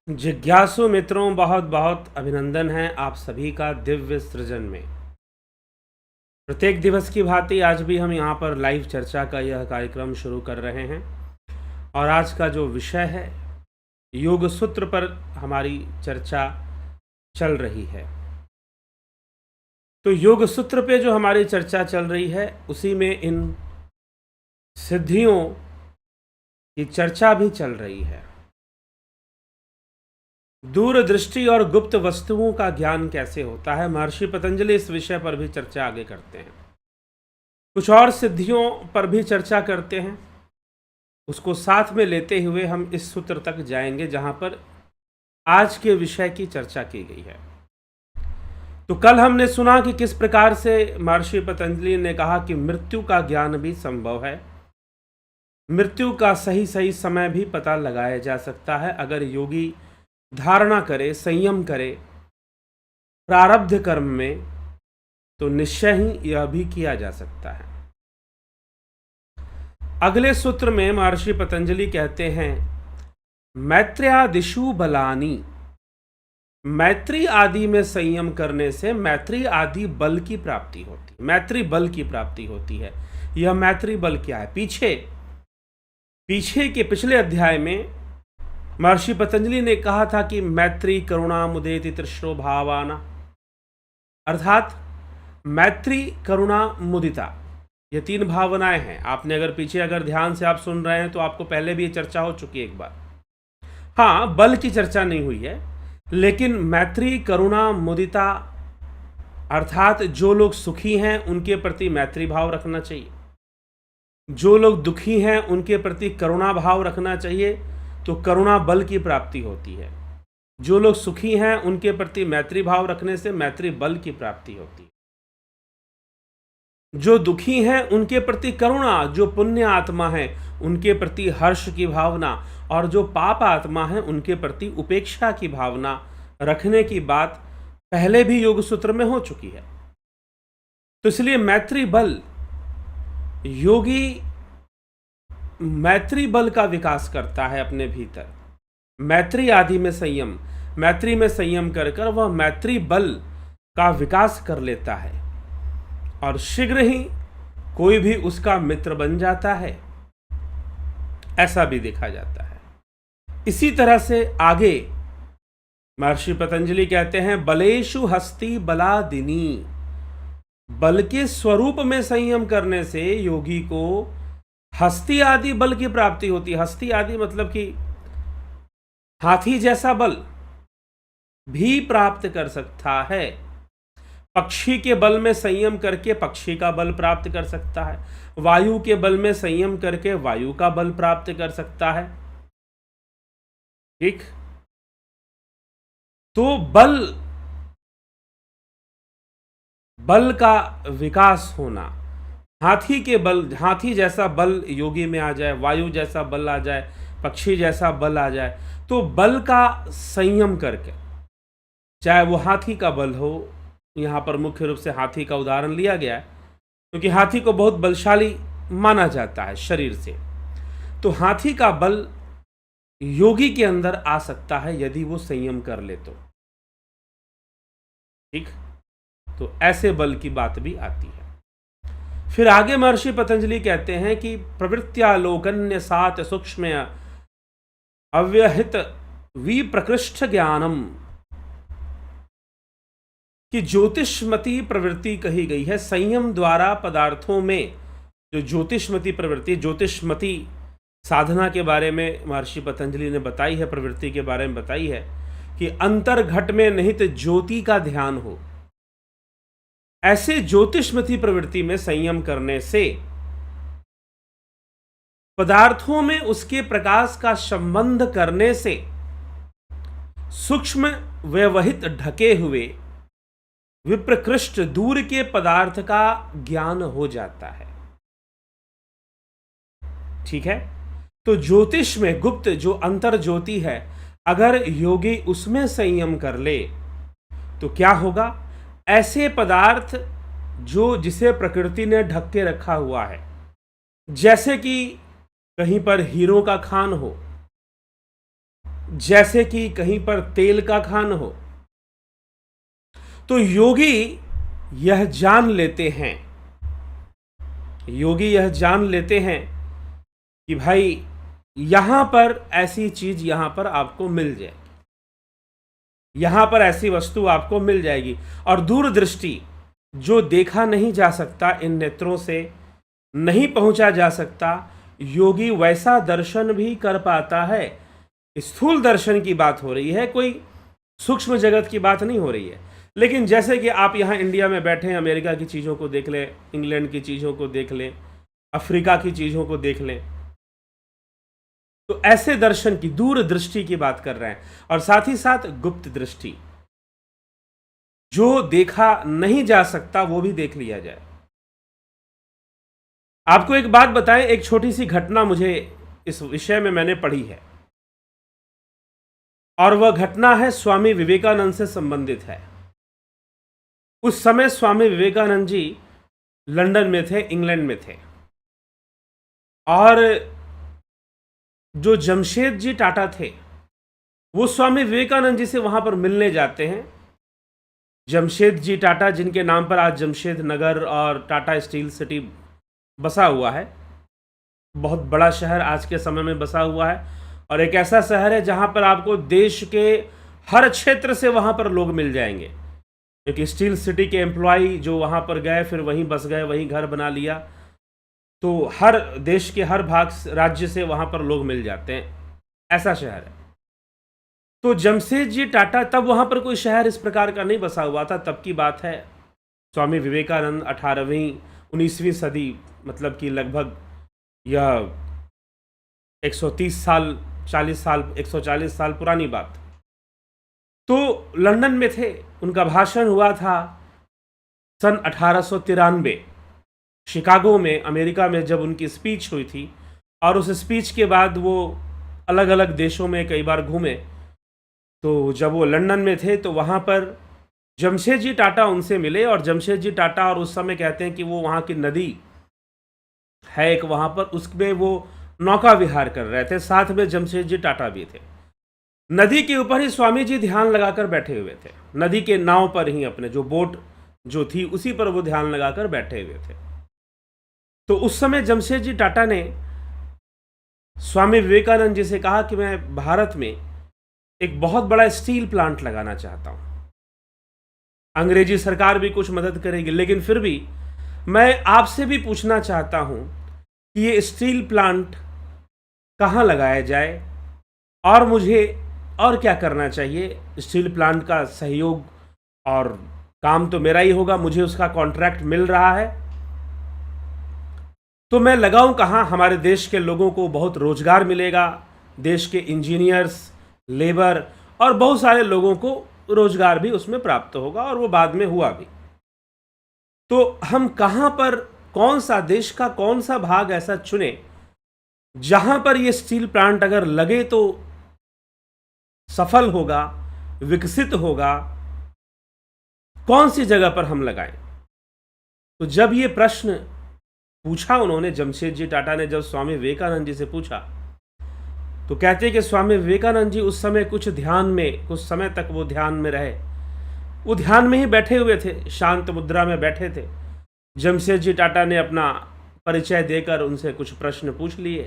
जिज्ञासु मित्रों, बहुत बहुत अभिनंदन है आप सभी का दिव्य सृजन में। प्रत्येक दिवस की भांति आज भी हम यहाँ पर लाइव चर्चा का यह कार्यक्रम शुरू कर रहे हैं और आज का जो विषय है योग सूत्र पर हमारी चर्चा चल रही है। तो योग सूत्र पे जो हमारी चर्चा चल रही है उसी में इन सिद्धियों की चर्चा भी चल रही है। दूरदृष्टि और गुप्त वस्तुओं का ज्ञान कैसे होता है, महर्षि पतंजलि इस विषय पर भी चर्चा आगे करते हैं। कुछ और सिद्धियों पर भी चर्चा करते हैं, उसको साथ में लेते हुए हम इस सूत्र तक जाएंगे जहां पर आज के विषय की चर्चा की गई है। तो कल हमने सुना कि किस प्रकार से महर्षि पतंजलि ने कहा कि मृत्यु का ज्ञान भी संभव है, मृत्यु का सही सही समय भी पता लगाया जा सकता है अगर योगी धारणा करे, संयम करे प्रारब्ध कर्म में, तो निश्चय ही यह भी किया जा सकता है। अगले सूत्र में महर्षि पतंजलि कहते हैं मैत्र्यादिषु बलानि, मैत्री आदि में संयम करने से मैत्री आदि बल की प्राप्ति होती है, मैत्री बल की प्राप्ति होती है। यह मैत्री बल क्या है? पीछे के पिछले अध्याय में महर्षि पतंजलि ने कहा था कि मैत्री करुणा मुदेति तृष्णो भावाना, अर्थात मैत्री करुणा मुदिता, ये तीन भावनाएं हैं। आपने अगर ध्यान से आप सुन रहे हैं तो आपको पहले भी ये चर्चा हो चुकी है एक बार। हाँ, बल की चर्चा नहीं हुई है, लेकिन मैत्री करुणा मुदिता अर्थात जो लोग सुखी हैं उनके प्रति मैत्री भाव रखना चाहिए, जो लोग दुखी हैं उनके प्रति करुणा भाव रखना चाहिए, तो करुणा बल की प्राप्ति होती है। जो लोग सुखी हैं उनके प्रति मैत्री भाव रखने से मैत्री बल की प्राप्ति होती है। जो दुखी हैं उनके प्रति करुणा, जो पुण्य आत्मा है उनके प्रति हर्ष की भावना, और जो पाप आत्मा है उनके प्रति उपेक्षा की भावना रखने की बात पहले भी योग सूत्र में हो चुकी है। तो इसलिए मैत्री बल, योगी मैत्री बल का विकास करता है अपने भीतर। मैत्री आदि में संयम, मैत्री में संयम कर कर वह मैत्री बल का विकास कर लेता है और शीघ्र ही कोई भी उसका मित्र बन जाता है, ऐसा भी देखा जाता है। इसी तरह से आगे महर्षि पतंजलि कहते हैं बलेषु हस्ति बलादिनी, बल के स्वरूप में संयम करने से योगी को हस्ती आदि बल की प्राप्ति होती है। हस्ती आदि मतलब कि हाथी जैसा बल भी प्राप्त कर सकता है। पक्षी के बल में संयम करके पक्षी का बल प्राप्त कर सकता है, वायु के बल में संयम करके वायु का बल प्राप्त कर सकता है। ठीक, तो बल का विकास होना, हाथी जैसा बल योगी में आ जाए, वायु जैसा बल आ जाए, पक्षी जैसा बल आ जाए, तो बल का संयम करके, चाहे वो हाथी का बल हो, यहाँ पर मुख्य रूप से हाथी का उदाहरण लिया गया है क्योंकि हाथी को बहुत बलशाली माना जाता है शरीर से, तो हाथी का बल योगी के अंदर आ सकता है यदि वो संयम कर ले तो। ठीक, तो ऐसे बल की बात भी आती है। फिर आगे महर्षि पतंजलि कहते हैं कि प्रवृत्त्यालोकन्य सात सूक्ष्म अव्यहित विप्रकृष्ट ज्ञानम, कि ज्योतिषमती प्रवृत्ति कही गई है। संयम द्वारा पदार्थों में जो ज्योतिषमती प्रवृत्ति, ज्योतिषमती साधना के बारे में महर्षि पतंजलि ने बताई है, प्रवृत्ति के बारे में बताई है कि अंतर्घट में निहित ज्योति का ध्यान हो। ऐसे ज्योतिषमती प्रवृत्ति में संयम करने से पदार्थों में उसके प्रकाश का संबंध करने से सूक्ष्म व्यवहित ढके हुए विप्रकृष्ट दूर के पदार्थ का ज्ञान हो जाता है। ठीक है, तो ज्योतिष में गुप्त जो अंतर ज्योति है, अगर योगी उसमें संयम कर ले तो क्या होगा? ऐसे पदार्थ जिसे प्रकृति ने ढक के रखा हुआ है, जैसे कि कहीं पर हीरों का खान हो, जैसे कि कहीं पर तेल का खान हो। तो योगी यह जान लेते हैं कि भाई यहां पर ऐसी चीज यहां पर आपको मिल जाएगी, यहां पर ऐसी वस्तु आपको मिल जाएगी। और दूरदृष्टि, जो देखा नहीं जा सकता, इन नेत्रों से नहीं पहुंचा जा सकता, योगी वैसा दर्शन भी कर पाता है। स्थूल दर्शन की बात हो रही है, कोई सूक्ष्म जगत की बात नहीं हो रही है। लेकिन जैसे कि आप यहाँ इंडिया में बैठे हैं, अमेरिका की चीज़ों को देख लें, इंग्लैंड की चीज़ों को देख लें, अफ्रीका की चीज़ों को देख लें, तो ऐसे दर्शन की, दूर दृष्टि की बात कर रहे हैं। और साथ ही साथ गुप्त दृष्टि, जो देखा नहीं जा सकता वो भी देख लिया जाए। आपको एक बात बताएं, एक छोटी सी घटना मुझे इस विषय में मैंने पढ़ी है, और वह घटना है स्वामी विवेकानंद से संबंधित है। उस समय स्वामी विवेकानंद जी लंदन में थे, इंग्लैंड में थे, और जो जमशेद जी टाटा थे वो स्वामी विवेकानंद जी से वहां पर मिलने जाते हैं। जमशेद जी टाटा, जिनके नाम पर आज जमशेद नगर और टाटा स्टील सिटी बसा हुआ है, बहुत बड़ा शहर आज के समय में बसा हुआ है, और एक ऐसा शहर है जहां पर आपको देश के हर क्षेत्र से वहां पर लोग मिल जाएंगे। एक स्टील सिटी के एम्प्लॉय जो वहां पर गए, फिर वहीं बस गए, वहीं घर बना लिया, तो हर देश के हर भाग राज्य से वहां पर लोग मिल जाते हैं, ऐसा शहर है। तो जमशेद जी टाटा, तब वहां पर कोई शहर इस प्रकार का नहीं बसा हुआ था, तब की बात है। स्वामी विवेकानंद 18वीं 19वीं सदी, मतलब कि लगभग यह 130 साल 40 साल 140 साल पुरानी बात। तो लंदन में थे, उनका भाषण हुआ था सन 1893 शिकागो में, अमेरिका में, जब उनकी स्पीच हुई थी। और उस स्पीच के बाद वो अलग अलग देशों में कई बार घूमे। तो जब वो लंदन में थे तो वहाँ पर जमशेद जी टाटा उनसे मिले, और जमशेद जी टाटा, और उस समय कहते हैं कि वो वहाँ की नदी है एक, वहाँ पर उसमें वो नौका विहार कर रहे थे, साथ में जमशेद जी टाटा भी थे। नदी के ऊपर ही स्वामी जी ध्यान लगाकर बैठे हुए थे, नदी के नाव पर ही, अपने जो बोट जो थी उसी पर वो ध्यान लगाकर बैठे हुए थे। तो उस समय जमशेद जी टाटा ने स्वामी विवेकानंद जी से कहा कि मैं भारत में एक बहुत बड़ा स्टील प्लांट लगाना चाहता हूं। अंग्रेजी सरकार भी कुछ मदद करेगी, लेकिन फिर भी मैं आपसे भी पूछना चाहता हूं कि ये स्टील प्लांट कहाँ लगाया जाए, और मुझे और क्या करना चाहिए। स्टील प्लांट का सहयोग और काम तो मेरा ही होगा, मुझे उसका कॉन्ट्रैक्ट मिल रहा है, तो मैं लगाऊं कहाँ। हमारे देश के लोगों को बहुत रोजगार मिलेगा, देश के इंजीनियर्स, लेबर और बहुत सारे लोगों को रोजगार भी उसमें प्राप्त होगा, और वो बाद में हुआ भी। तो हम कहाँ पर, कौन सा देश का कौन सा भाग ऐसा चुने जहां पर ये स्टील प्लांट अगर लगे तो सफल होगा, विकसित होगा, कौन सी जगह पर हम लगाएं। तो जब ये प्रश्न पूछा उन्होंने, जमशेद जी टाटा ने जब स्वामी विवेकानंद जी से पूछा, तो कहते हैं कि स्वामी विवेकानंद जी उस समय कुछ समय तक वो ध्यान में रहे, वो ध्यान में ही बैठे हुए थे, शांत मुद्रा में बैठे थे। जमशेद जी टाटा ने अपना परिचय देकर उनसे कुछ प्रश्न पूछ लिए।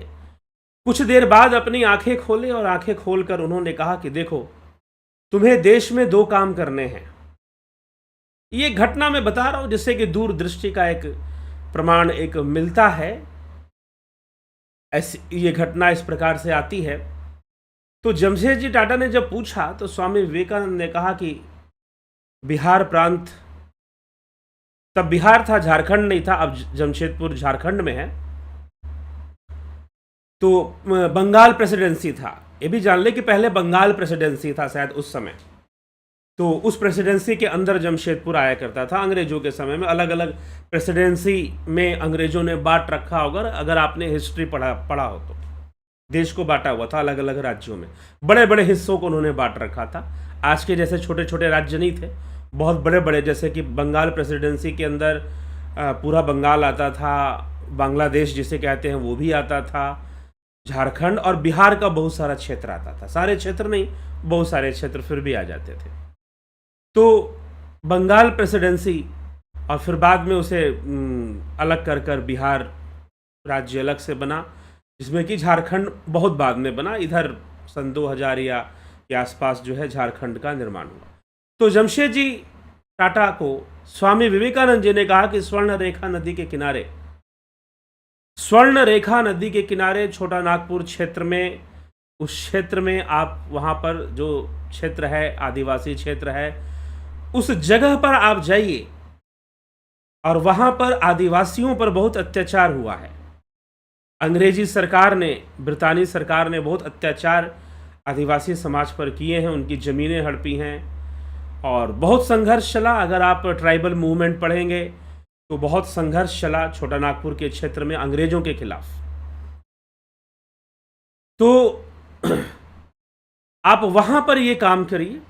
कुछ देर बाद अपनी आंखें खोले, और आंखें खोलकर उन्होंने कहा कि देखो, तुम्हें देश में 2 काम करने हैं। ये घटना मैं बता रहा हूं जिससे कि दूरदृष्टि का एक प्रमाण एक मिलता है। ऐसी ये घटना इस प्रकार से आती है। तो जमशेद जी टाटा ने जब पूछा तो स्वामी विवेकानंद ने कहा कि बिहार प्रांत, तब बिहार था, झारखंड नहीं था, अब जमशेदपुर झारखंड में है, तो बंगाल प्रेसिडेंसी था। ये भी जान ले कि पहले बंगाल प्रेसिडेंसी था शायद उस समय। तो उस प्रेसिडेंसी के अंदर जमशेदपुर आया करता था। अंग्रेजों के समय में अलग अलग प्रेसिडेंसी में अंग्रेजों ने बांट रखा होगा, अगर आपने हिस्ट्री पढ़ा हो तो। देश को बांटा हुआ था अलग अलग राज्यों में, बड़े बड़े हिस्सों को उन्होंने बांट रखा था। आज के जैसे छोटे छोटे राज्य नहीं थे, बहुत बड़े बड़े, जैसे कि बंगाल प्रेसिडेंसी के अंदर पूरा बंगाल आता था, बांग्लादेश जिसे कहते हैं वो भी आता था, झारखंड और बिहार का बहुत सारा क्षेत्र आता था, सारे क्षेत्र नहीं, बहुत सारे क्षेत्र फिर भी आ जाते थे। तो बंगाल प्रेसिडेंसी और फिर बाद में उसे अलग कर कर बिहार राज्य अलग से बना, जिसमें कि झारखंड बहुत बाद में बना। इधर सन 2000 या के आसपास जो है झारखंड का निर्माण हुआ। तो जमशेदजी टाटा को स्वामी विवेकानंद जी ने कहा कि स्वर्ण रेखा नदी के किनारे छोटा नागपुर क्षेत्र में, उस क्षेत्र में आप वहाँ पर जो क्षेत्र है, आदिवासी क्षेत्र है, उस जगह पर आप जाइए और वहाँ पर आदिवासियों पर बहुत अत्याचार हुआ है। अंग्रेजी सरकार ने, ब्रितानी सरकार ने बहुत अत्याचार आदिवासी समाज पर किए हैं, उनकी ज़मीनें हड़पी हैं और बहुत संघर्ष चला। अगर आप ट्राइबल मूवमेंट पढ़ेंगे तो बहुत संघर्ष चला छोटा नागपुर के क्षेत्र में अंग्रेजों के खिलाफ। तो आप वहां पर ये काम करिए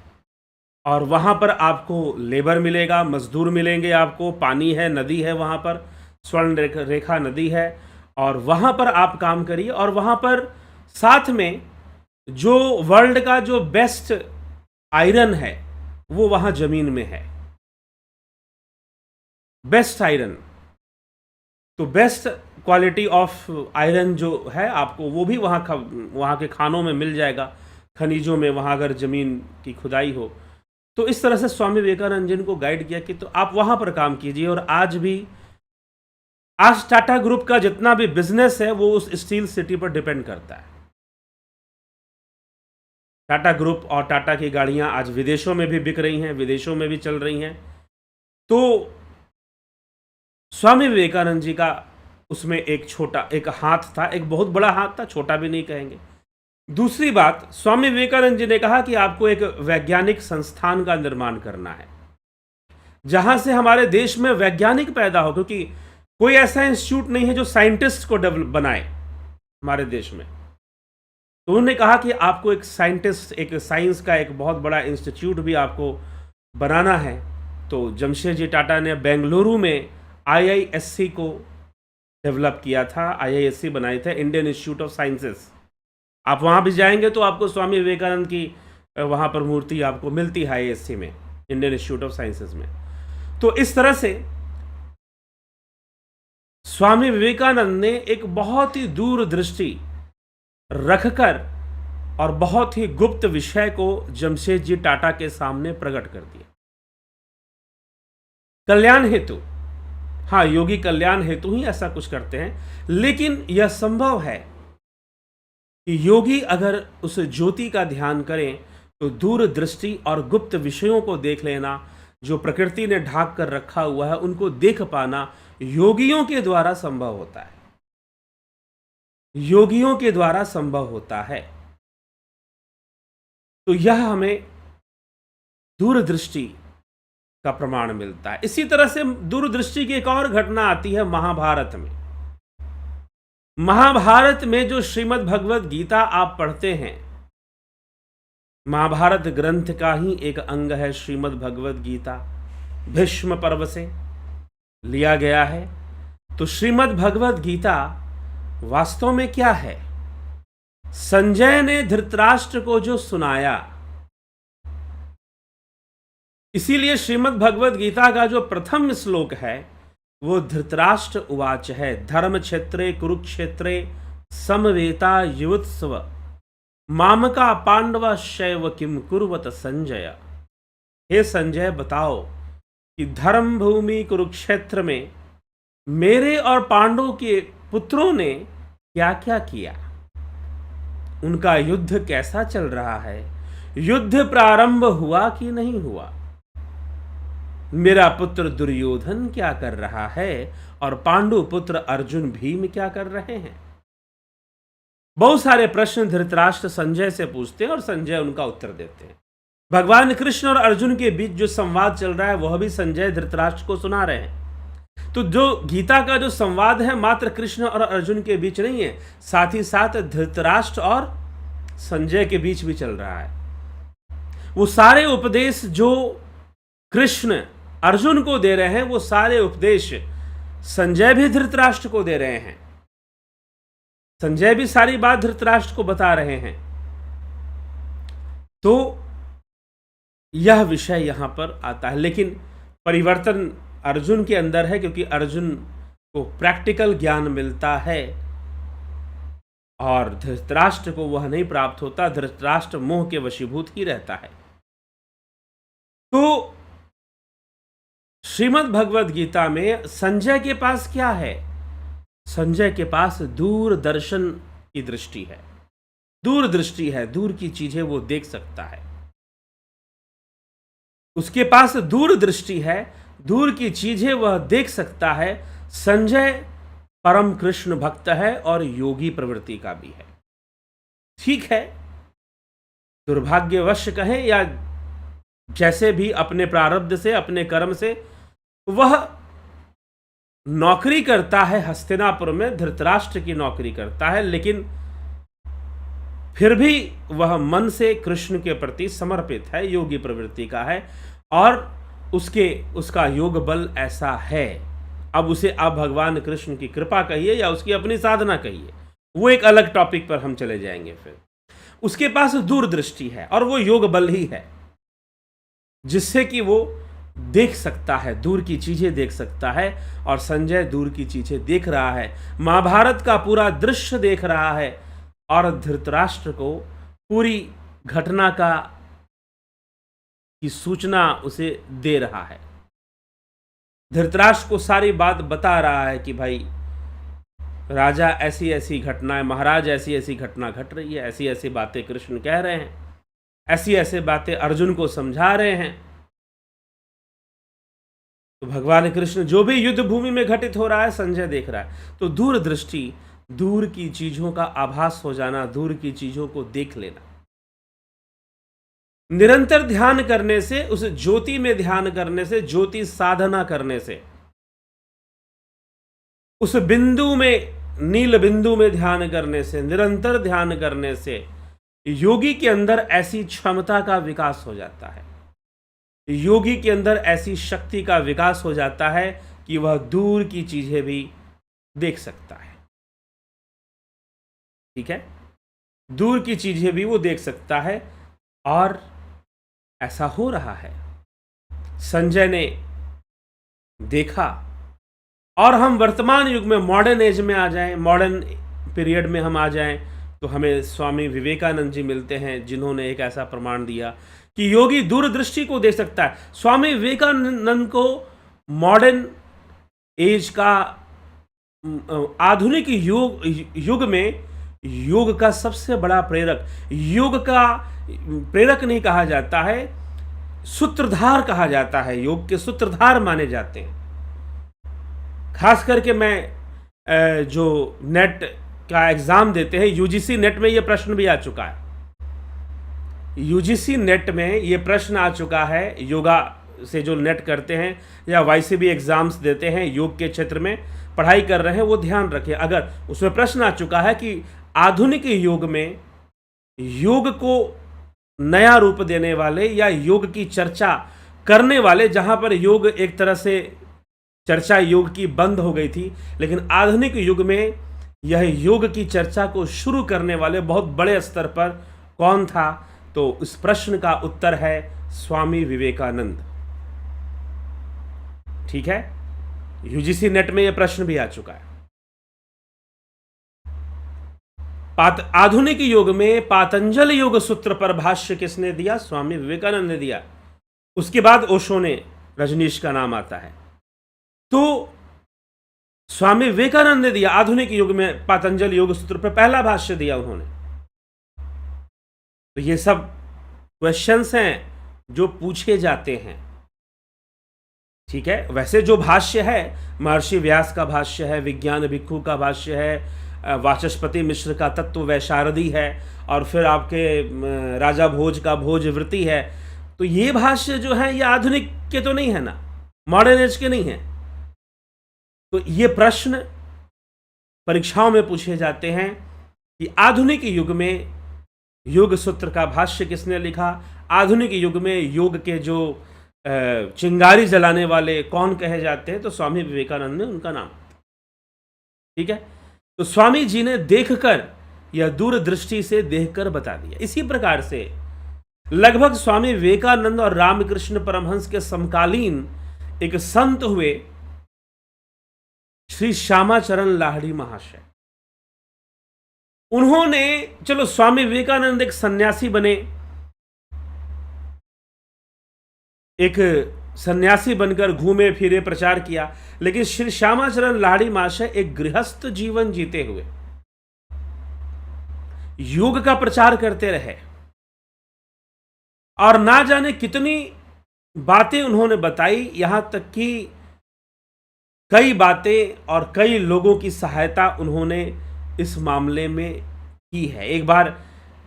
और वहां पर आपको लेबर मिलेगा, मजदूर मिलेंगे, आपको पानी है, नदी है, वहां पर स्वर्ण रेखा नदी है और वहां पर आप काम करिए। और वहां पर साथ में जो वर्ल्ड का जो बेस्ट आयरन है वो वहां जमीन में है, बेस्ट आयरन। तो बेस्ट क्वालिटी ऑफ आयरन जो है आपको वो भी वहाँ के खानों में मिल जाएगा, खनिजों में, वहाँ अगर ज़मीन की खुदाई हो। तो इस तरह से स्वामी विवेकानंद जी को गाइड किया कि तो आप वहाँ पर काम कीजिए। और आज टाटा ग्रुप का जितना भी बिजनेस है वो उस स्टील सिटी पर डिपेंड करता है। टाटा ग्रुप और टाटा की गाड़ियाँ आज विदेशों में भी बिक रही हैं, विदेशों में भी चल रही हैं। तो स्वामी विवेकानंद जी का उसमें एक हाथ था, एक बहुत बड़ा हाथ था, छोटा भी नहीं कहेंगे। दूसरी बात, स्वामी विवेकानंद जी ने कहा कि आपको एक वैज्ञानिक संस्थान का निर्माण करना है जहां से हमारे देश में वैज्ञानिक पैदा हो, क्योंकि कोई ऐसा इंस्टीट्यूट नहीं है जो साइंटिस्ट को बनाए हमारे देश में। तो उन्होंने कहा कि आपको एक साइंटिस्ट, एक साइंस का एक बहुत बड़ा इंस्टीट्यूट भी आपको बनाना है। तो जमशेदजी टाटा ने बेंगलुरु में IISc को डेवलप किया था, IISc बनाए थे, इंडियन इंस्टीट्यूट ऑफ साइंसेस। आप वहाँ भी जाएंगे तो आपको स्वामी विवेकानंद की वहाँ पर मूर्ति आपको मिलती है IISc में, इंडियन इंस्टीट्यूट ऑफ साइंसेस में। तो इस तरह से स्वामी विवेकानंद ने एक बहुत ही दूरदृष्टि रखकर और बहुत ही गुप्त विषय को जमशेदजी टाटा के सामने प्रकट कर दिया। कल्याण हेतु, हाँ, योगी कल्याण हेतु ही ऐसा कुछ करते हैं, लेकिन यह संभव है कि योगी अगर उस ज्योति का ध्यान करें तो दूरदृष्टि और गुप्त विषयों को देख लेना, जो प्रकृति ने ढाक कर रखा हुआ है उनको देख पाना योगियों के द्वारा संभव होता है, योगियों के द्वारा संभव होता है। तो यह हमें दूरदृष्टि का प्रमाण मिलता है। इसी तरह से दूरदृष्टि की एक और घटना आती है महाभारत में। महाभारत में जो श्रीमद् भगवद गीता आप पढ़ते हैं, महाभारत ग्रंथ का ही एक अंग है श्रीमद् भगवद गीता, भीष्म पर्व से लिया गया है। तो श्रीमद् भगवद गीता वास्तव में क्या है? संजय ने धृतराष्ट्र को जो सुनाया, इसीलिए श्रीमद् भगवद गीता का जो प्रथम श्लोक है वो धृतराष्ट्र उवाच है, धर्म क्षेत्रे कुरुक्षेत्रे समवेता युवत्स्व मामका पांडवा शैव किम कुर्वत संजय। हे संजय, बताओ कि धर्म भूमि कुरुक्षेत्र में मेरे और पांडवों के पुत्रों ने क्या क्या किया, उनका युद्ध कैसा चल रहा है, युद्ध प्रारंभ हुआ कि नहीं हुआ, मेरा पुत्र दुर्योधन क्या कर रहा है और पांडु पुत्र अर्जुन भीम क्या कर रहे हैं। बहुत सारे प्रश्न धृतराष्ट्र संजय से पूछते हैं और संजय उनका उत्तर देते हैं। भगवान कृष्ण और अर्जुन के बीच जो संवाद चल रहा है वह भी संजय धृतराष्ट्र को सुना रहे हैं। तो जो गीता का जो संवाद है मात्र कृष्ण और अर्जुन के बीच नहीं है, साथ ही साथ धृतराष्ट्र और संजय के बीच भी चल रहा है। वो सारे उपदेश जो कृष्ण अर्जुन को दे रहे हैं वो सारे उपदेश संजय भी धृतराष्ट्र को दे रहे हैं। संजय भी सारी बात धृतराष्ट्र को बता रहे हैं। तो यह विषय यहां पर आता है, लेकिन परिवर्तन अर्जुन के अंदर है, क्योंकि अर्जुन को प्रैक्टिकल ज्ञान मिलता है और धृतराष्ट्र को वह नहीं प्राप्त होता। धृतराष्ट्र मोह के वशीभूत ही रहता है। तो श्रीमद् भगवद गीता में संजय के पास क्या है? संजय के पास दूरदर्शन की दृष्टि है, दूरदृष्टि है, दूर की चीजें वो देख सकता है। उसके पास दूरदृष्टि है, दूर की चीजें वह देख सकता है। संजय परम कृष्ण भक्त है और योगी प्रवृत्ति का भी है। ठीक है, दुर्भाग्यवश कहें या जैसे भी, अपने प्रारब्ध से, अपने कर्म से वह नौकरी करता है हस्तिनापुर में, धृतराष्ट्र की नौकरी करता है, लेकिन फिर भी वह मन से कृष्ण के प्रति समर्पित है, योगी प्रवृत्ति का है और उसका योग बल ऐसा है। अब उसे आप भगवान कृष्ण की कृपा कहिए या उसकी अपनी साधना कहिए, वो एक अलग टॉपिक पर हम चले जाएंगे। फिर उसके पास दूरदृष्टि है और वो योग बल ही है, जिससे कि वो देख सकता है, दूर की चीजें देख सकता है। और संजय दूर की चीजें देख रहा है, महाभारत का पूरा दृश्य देख रहा है और धृतराष्ट्र को पूरी घटना की सूचना उसे दे रहा है। धृतराष्ट्र को सारी बात बता रहा है कि भाई राजा, ऐसी ऐसी घटनाएं, महाराज ऐसी ऐसी घटना घट रही है, ऐसी ऐसी बातें कृष्ण कह रहे हैं, ऐसी ऐसी बातें अर्जुन को समझा रहे हैं। तो भगवान कृष्ण जो भी युद्ध भूमि में घटित हो रहा है संजय देख रहा है। तो दूरदृष्टि, दूर की चीजों का आभास हो जाना, दूर की चीजों को देख लेना, निरंतर ध्यान करने से, उस ज्योति में ध्यान करने से, ज्योति साधना करने से, उस बिंदु में, नील बिंदु में ध्यान करने से, निरंतर ध्यान करने से योगी के अंदर ऐसी क्षमता का विकास हो जाता है, योगी के अंदर ऐसी शक्ति का विकास हो जाता है कि वह दूर की चीजें भी देख सकता है। ठीक है, दूर की चीजें भी वो देख सकता है और ऐसा हो रहा है। संजय ने देखा। और हम वर्तमान युग में, मॉडर्न एज में आ जाएं, मॉडर्न पीरियड में हम आ जाएं, तो हमें स्वामी विवेकानंद जी मिलते हैं, जिन्होंने एक ऐसा प्रमाण दिया कि योगी दूरदृष्टि को देख सकता है। स्वामी विवेकानंद को मॉडर्न एज का, आधुनिक युग में योग का सबसे बड़ा प्रेरक, योग का प्रेरक नहीं कहा जाता है, सूत्रधार कहा जाता है, योग के सूत्रधार माने जाते हैं। खास करके मैं जो नेट का एग्जाम देते हैं, यूजीसी नेट में यह प्रश्न भी आ चुका है, यूजीसी नेट में यह प्रश्न आ चुका है, योगा से जो नेट करते हैं या वाईसीबी एग्जाम्स देते हैं, योग के क्षेत्र में पढ़ाई कर रहे हैं, वो ध्यान रखें। अगर उसमें प्रश्न आ चुका है कि आधुनिक युग में योग को नया रूप देने वाले या योग की चर्चा करने वाले, जहां पर योग एक तरह से चर्चा योग की बंद हो गई थी, लेकिन आधुनिक युग में यह योग की चर्चा को शुरू करने वाले बहुत बड़े स्तर पर कौन था? तो इस प्रश्न का उत्तर है स्वामी विवेकानंद। ठीक है, यूजीसी नेट में यह प्रश्न भी आ चुका है। आधुनिक युग में पातंजल योग सूत्र पर भाष्य किसने दिया? स्वामी विवेकानंद ने दिया। उसके बाद ओशो ने, रजनीश का नाम आता है। तो स्वामी विवेकानंद ने दिया, आधुनिक युग में पातंजल योग सूत्र पर पहला भाष्य दिया उन्होंने। तो ये सब क्वेश्चंस हैं जो पूछे जाते हैं। ठीक है, वैसे जो भाष्य है, महर्षि व्यास का भाष्य है, विज्ञान भिक्षु का भाष्य है, वाचस्पति मिश्र का तत्व वैशारदी है, और फिर आपके राजा भोज का भोजवृत्ति है। तो ये भाष्य जो है ये आधुनिक के तो नहीं है ना, मॉडर्न एज के नहीं है। तो ये प्रश्न परीक्षाओं में पूछे जाते हैं कि आधुनिक युग में योग सूत्र का भाष्य किसने लिखा, आधुनिक युग में योग के जो चिंगारी जलाने वाले कौन कहे जाते हैं? तो स्वामी विवेकानंद ने उनका नाम। ठीक है, तो स्वामी जी ने देखकर या दूरदृष्टि से देखकर बता दिया। इसी प्रकार से लगभग स्वामी विवेकानंद और रामकृष्ण परमहंस के समकालीन एक संत हुए श्री श्यामाचरण लाहिड़ी महाशय। उन्होंने, चलो स्वामी विवेकानंद एक सन्यासी बने, एक सन्यासी बनकर घूमे फिरे, प्रचार किया, लेकिन श्री श्यामाचरण लाहिड़ी महाशय एक गृहस्थ जीवन जीते हुए योग का प्रचार करते रहे और ना जाने कितनी बातें उन्होंने बताई, यहां तक कि कई बातें और कई लोगों की सहायता उन्होंने इस मामले में की है। एक बार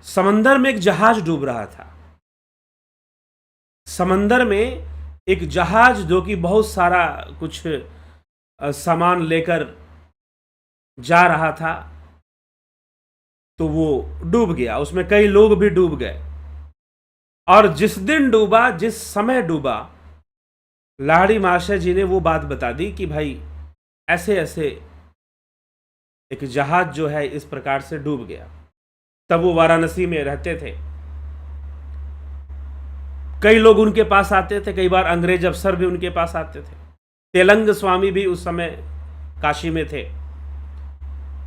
समंदर में एक जहाज डूब रहा था। समंदर में एक जहाज जो कि बहुत सारा कुछ सामान लेकर जा रहा था, तो वो डूब गया, उसमें कई लोग भी डूब गए। और जिस दिन डूबा, जिस समय डूबा, लाहिड़ी महाशय जी ने वो बात बता दी कि भाई ऐसे ऐसे एक जहाज जो है इस प्रकार से डूब गया। तब वो वाराणसी में रहते थे। कई लोग उनके पास आते थे, कई बार अंग्रेज अफसर भी उनके पास आते थे। तेलंग स्वामी भी उस समय काशी में थे।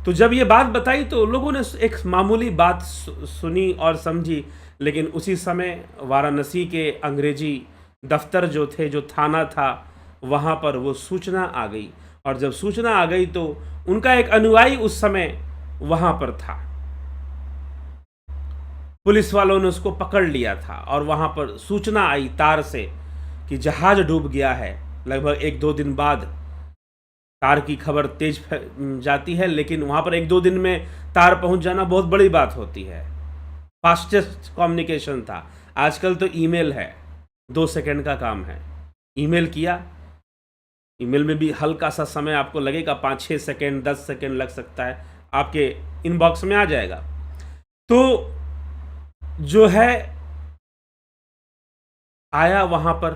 तो जब ये बात बताई तो लोगों ने एक मामूली बात सुनी और समझी, लेकिन उसी समय वाराणसी के अंग्रेजी दफ्तर जो थे, जो थाना था, वहाँ पर वो सूचना आ गई। और जब सूचना आ गई तो उनका एक अनुयायी उस समय वहाँ पर था। पुलिस वालों ने उसको पकड़ लिया था और वहाँ पर सूचना आई तार से कि जहाज डूब गया है। लगभग 1-2 दिन बाद तार की खबर तेज जाती है, लेकिन वहाँ पर 1-2 दिन में तार पहुँच जाना बहुत बड़ी बात होती है। फास्टेस्ट कम्युनिकेशन था। आजकल तो ईमेल है, 2 सेकंड का काम है। ईमेल किया, ईमेल में भी हल्का सा समय आपको लगेगा, 5-6 सेकंड, 10 सेकंड लग सकता है, आपके इनबॉक्स में आ जाएगा। तो जो है आया वहाँ पर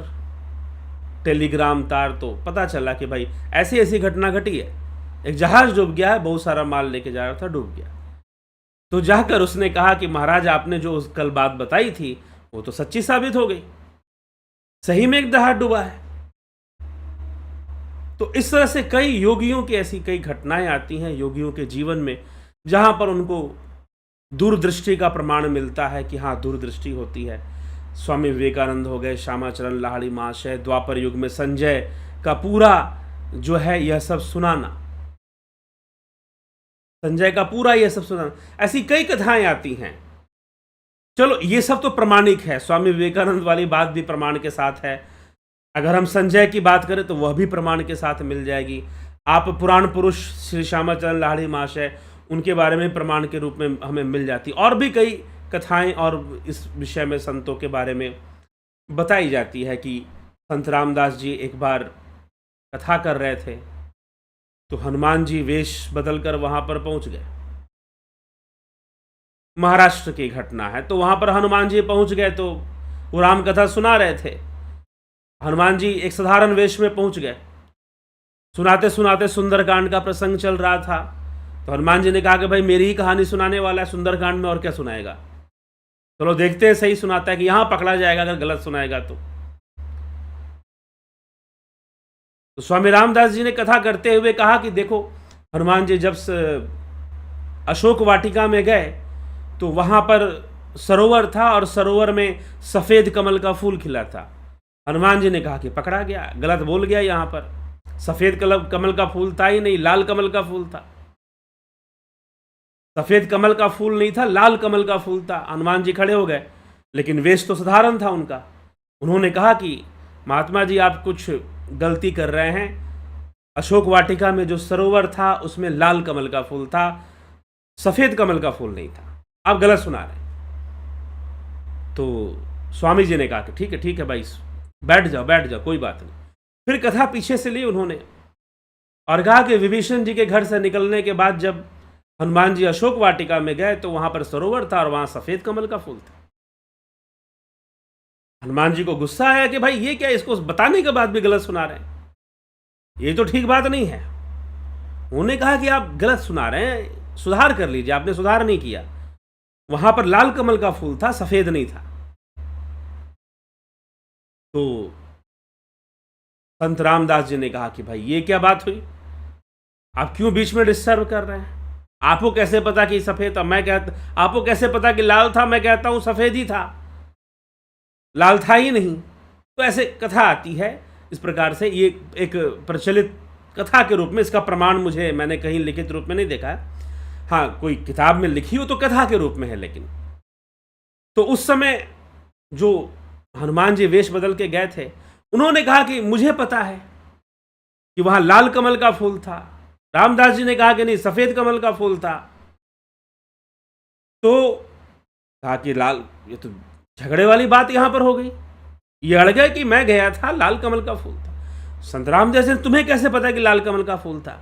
टेलीग्राम तार, तो पता चला कि भाई ऐसी ऐसी घटना घटी है, एक जहाज डूब गया है, बहुत सारा माल लेके जा रहा था, डूब गया। तो जाकर उसने कहा कि महाराज आपने जो कल बात बताई थी वो तो सच्ची साबित हो गई, सही में एक जहाज डूबा है। तो इस तरह से कई योगियों की ऐसी कई घटनाएं आती हैं योगियों के जीवन में, जहां पर उनको दूरदृष्टि का प्रमाण मिलता है कि हाँ दूरदृष्टि होती है। स्वामी विवेकानंद हो गए, श्यामाचरण लाहिड़ी महाशय, द्वापर युग में संजय का पूरा जो है यह सब सुनाना, संजय का पूरा यह सब सुनाना, ऐसी कई कथाएं आती हैं। चलो ये सब तो प्रमाणिक है, स्वामी विवेकानंद वाली बात भी प्रमाण के साथ है। अगर हम संजय की बात करें तो वह भी प्रमाण के साथ मिल जाएगी। आप पुराण पुरुष श्री श्यामाचरण लाहिड़ी महाशय, उनके बारे में प्रमाण के रूप में हमें मिल जाती। और भी कई कथाएं और इस विषय में संतों के बारे में बताई जाती है कि संत रामदास जी एक बार कथा कर रहे थे तो हनुमान जी वेश बदलकर वहां पर पहुंच गए। महाराष्ट्र की घटना है। तो वहां पर हनुमान जी पहुंच गए तो वो राम कथा सुना रहे थे। हनुमान जी एक साधारण वेश में पहुंच गए, सुनाते सुनाते सुंदरकांड का प्रसंग चल रहा था। तो हनुमान जी ने कहा कि भाई मेरी ही कहानी सुनाने वाला है सुंदरकांड में, और क्या सुनाएगा, चलो देखते हैं सही सुनाता है कि यहां पकड़ा जाएगा अगर गलत सुनाएगा तो। स्वामी रामदास जी ने कथा करते हुए कहा कि देखो, हनुमान जी जब अशोक वाटिका में गए तो वहां पर सरोवर था और सरोवर में सफेद कमल का फूल खिला था। हनुमान जी ने कहा कि पकड़ा गया, गलत बोल गया, यहां पर सफेद कमल का फूल था ही नहीं, लाल कमल का फूल था। सफेद कमल का फूल नहीं था, लाल कमल का फूल था। हनुमान जी खड़े हो गए, लेकिन वेश तो साधारण था उनका। उन्होंने कहा कि महात्मा जी आप कुछ गलती कर रहे हैं, अशोक वाटिका में जो सरोवर था उसमें लाल कमल का फूल था, सफेद कमल का फूल नहीं था, आप गलत सुना रहे हैं। तो स्वामी जी ने कहा कि ठीक है भाई, बैठ जाओ, कोई बात नहीं। फिर कथा पीछे से ली उन्होंने और कहा कि विभीषण जी के घर से निकलने के बाद जब हनुमान जी अशोक वाटिका में गए तो वहां पर सरोवर था और वहां सफेद कमल का फूल था। हनुमान जी को गुस्सा आया कि भाई ये क्या, इसको बताने के बाद भी गलत सुना रहे हैं, ये तो ठीक बात नहीं है। उन्होंने कहा कि आप गलत सुना रहे हैं, सुधार कर लीजिए, आपने सुधार नहीं किया। वहां पर लाल कमल का फूल था, सफेद नहीं था। तो संत रामदास जी ने कहा कि भाई ये क्या बात हुई, आप क्यों बीच में डिस्टर्ब कर रहे हैं? आपको कैसे पता कि सफेद था? मैं कहता, आपको कैसे पता कि लाल था? मैं कहता हूं सफेद ही था, लाल था ही नहीं। तो ऐसे कथा आती है इस प्रकार से। ये एक प्रचलित कथा के रूप में, इसका प्रमाण मुझे, मैंने कहीं लिखित रूप में नहीं देखा है। हाँ, कोई किताब में लिखी हो तो कथा के रूप में है। लेकिन तो उस समय जो हनुमान जी वेश बदल के गए थे, उन्होंने कहा कि मुझे पता है कि वहां लाल कमल का फूल था। रामदास जी ने कहा कि नहीं, सफेद कमल का फूल था। तो कहा कि लाल, ये तो झगड़े वाली बात यहां पर हो गई। ये अड़ गए कि मैं गया था, लाल कमल का फूल था। संत रामदास जी, तुम्हें कैसे पता कि लाल कमल का फूल था?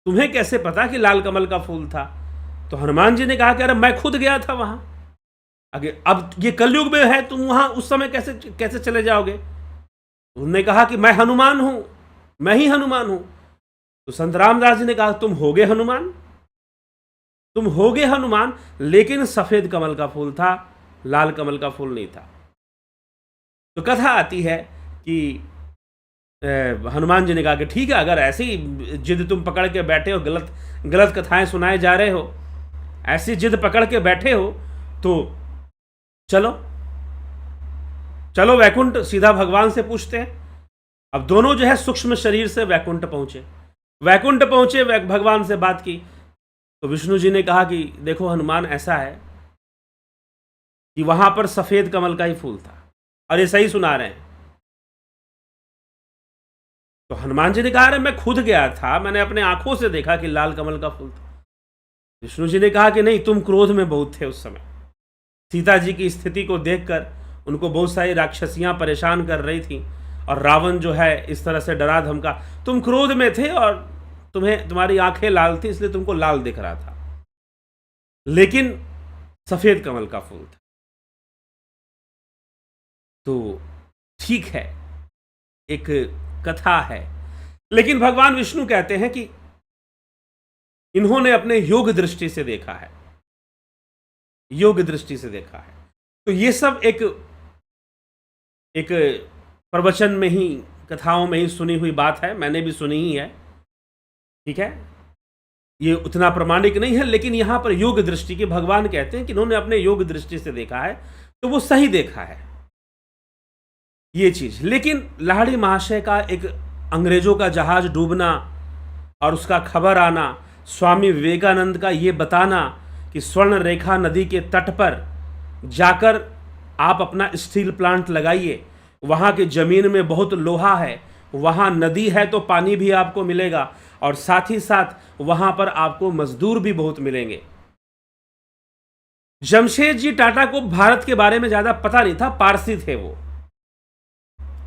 तुम्हें कैसे पता कि लाल कमल का फूल था? तो हनुमान जी ने कहा कि अरे मैं खुद गया था वहां। आगे, अब ये कलयुग में है, तुम वहां उस समय कैसे कैसे चले जाओगे? उन्होंने कहा कि मैं हनुमान हूं, मैं ही हनुमान हूं। तो संत रामदास जी ने कहा, तुम होगे हनुमान, तुम होगे हनुमान, लेकिन सफेद कमल का फूल था, लाल कमल का फूल नहीं था। तो कथा आती है कि हनुमान जी ने कहा कि ठीक है, अगर ऐसी जिद तुम पकड़ के बैठे हो, गलत गलत कथाएं सुनाए जा रहे हो, ऐसी जिद पकड़ के बैठे हो, तो चलो चलो वैकुंठ, सीधा भगवान से पूछते हैं। अब दोनों जो है सूक्ष्म शरीर से वैकुंठ पहुंचे। भगवान से बात की। तो विष्णु जी ने कहा कि देखो हनुमान, ऐसा है कि वहां पर सफेद कमल का ही फूल था, और ये सही सुना रहे हैं। तो हनुमान जी ने कहा, अरे मैं खुद गया था, मैंने अपने आंखों से देखा कि लाल कमल का फूल था। विष्णु जी ने कहा कि नहीं, तुम क्रोध में बहुत थे उस समय। सीता जी की स्थिति को देखकर उनको बहुत सारी राक्षसियां परेशान कर रही थी, और रावण जो है इस तरह से डरा धमका। तुम क्रोध में थे और तुम्हारी आंखें लाल थी, इसलिए तुमको लाल दिख रहा था, लेकिन सफेद कमल का फूल था। तो ठीक है, एक कथा है, लेकिन भगवान विष्णु कहते हैं कि इन्होंने अपने योग दृष्टि से देखा है, योग दृष्टि से देखा है। तो ये सब एक प्रवचन में ही, कथाओं में ही सुनी हुई बात है, मैंने भी सुनी ही है। ठीक है, ये उतना प्रमाणिक नहीं है, लेकिन यहां पर योग दृष्टि के भगवान कहते हैं कि इन्होंने अपने योग दृष्टि से देखा है, तो वो सही देखा है ये चीज। लेकिन लाहिड़ी महाशय का एक अंग्रेजों का जहाज डूबना और उसका खबर आना, स्वामी विवेकानंद का ये बताना कि स्वर्ण रेखा नदी के तट पर जाकर आप अपना स्टील प्लांट लगाइए, वहां की जमीन में बहुत लोहा है, वहां नदी है तो पानी भी आपको मिलेगा, और साथ ही साथ वहां पर आपको मजदूर भी बहुत मिलेंगे। जमशेदजी टाटा को भारत के बारे में ज्यादा पता नहीं था, पारसी थे वो।